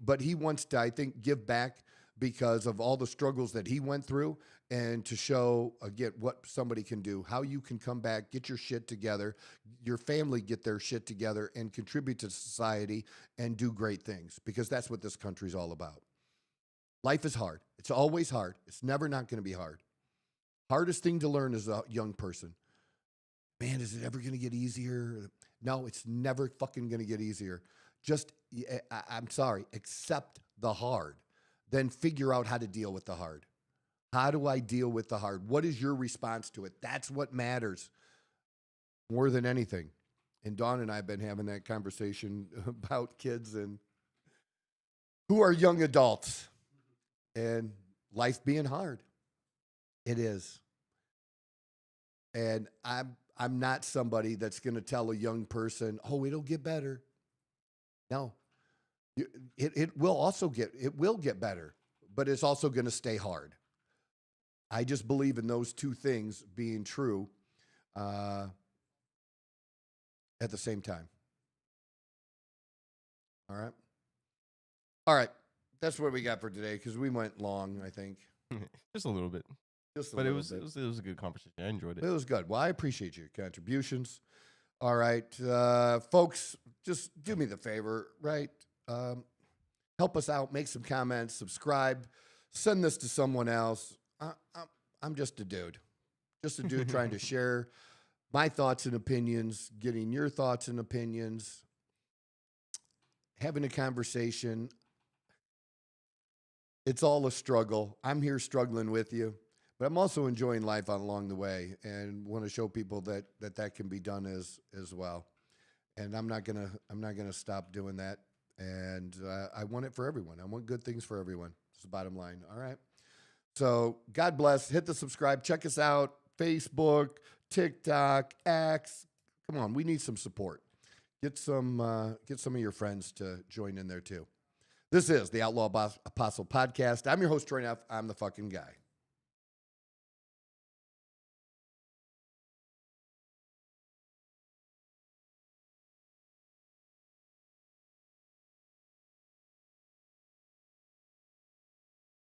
But he wants to, I think, give back because of all the struggles that he went through, and to show, again, what somebody can do, how you can come back, get your shit together, your family get their shit together, and contribute to society and do great things, because that's what this country's all about. Life is hard. It's always hard. It's never not going to be hard. Hardest thing to learn as a young person. Man, is it ever going to get easier? No, it's never fucking going to get easier. Just, I'm sorry, accept the hard. Then figure out how to deal with the hard. How do I deal with the hard? What is your response to it? That's what matters more than anything. And Dawn and I have been having that conversation about kids and who are young adults and life being hard. It is. And I'm not somebody that's going to tell a young person, oh, it'll get better. No. It will get better, but it's also going to stay hard. I just believe in those two things being true at the same time. All right. That's what we got for today, because we went long, I think. Just a little bit. But it was a good conversation. I enjoyed it. It was good. Well, I appreciate your contributions. All right, folks, just do me the favor, right? Help us out. Make some comments. Subscribe. Send this to someone else. I'm just a dude. Just a dude trying to share my thoughts and opinions, getting your thoughts and opinions, having a conversation. It's all a struggle. I'm here struggling with you, but I'm also enjoying life along the way, and want to show people that can be done as well. And I'm not gonna stop doing that. And I want it for everyone. I want good things for everyone. That's the bottom line. All right. So God bless. Hit the subscribe. Check us out. Facebook, TikTok, X. Come on, we need some support. Get some of your friends to join in there too. This is the Outlaw Apostle Podcast. I'm your host, Troy Neff. I'm the fucking guy.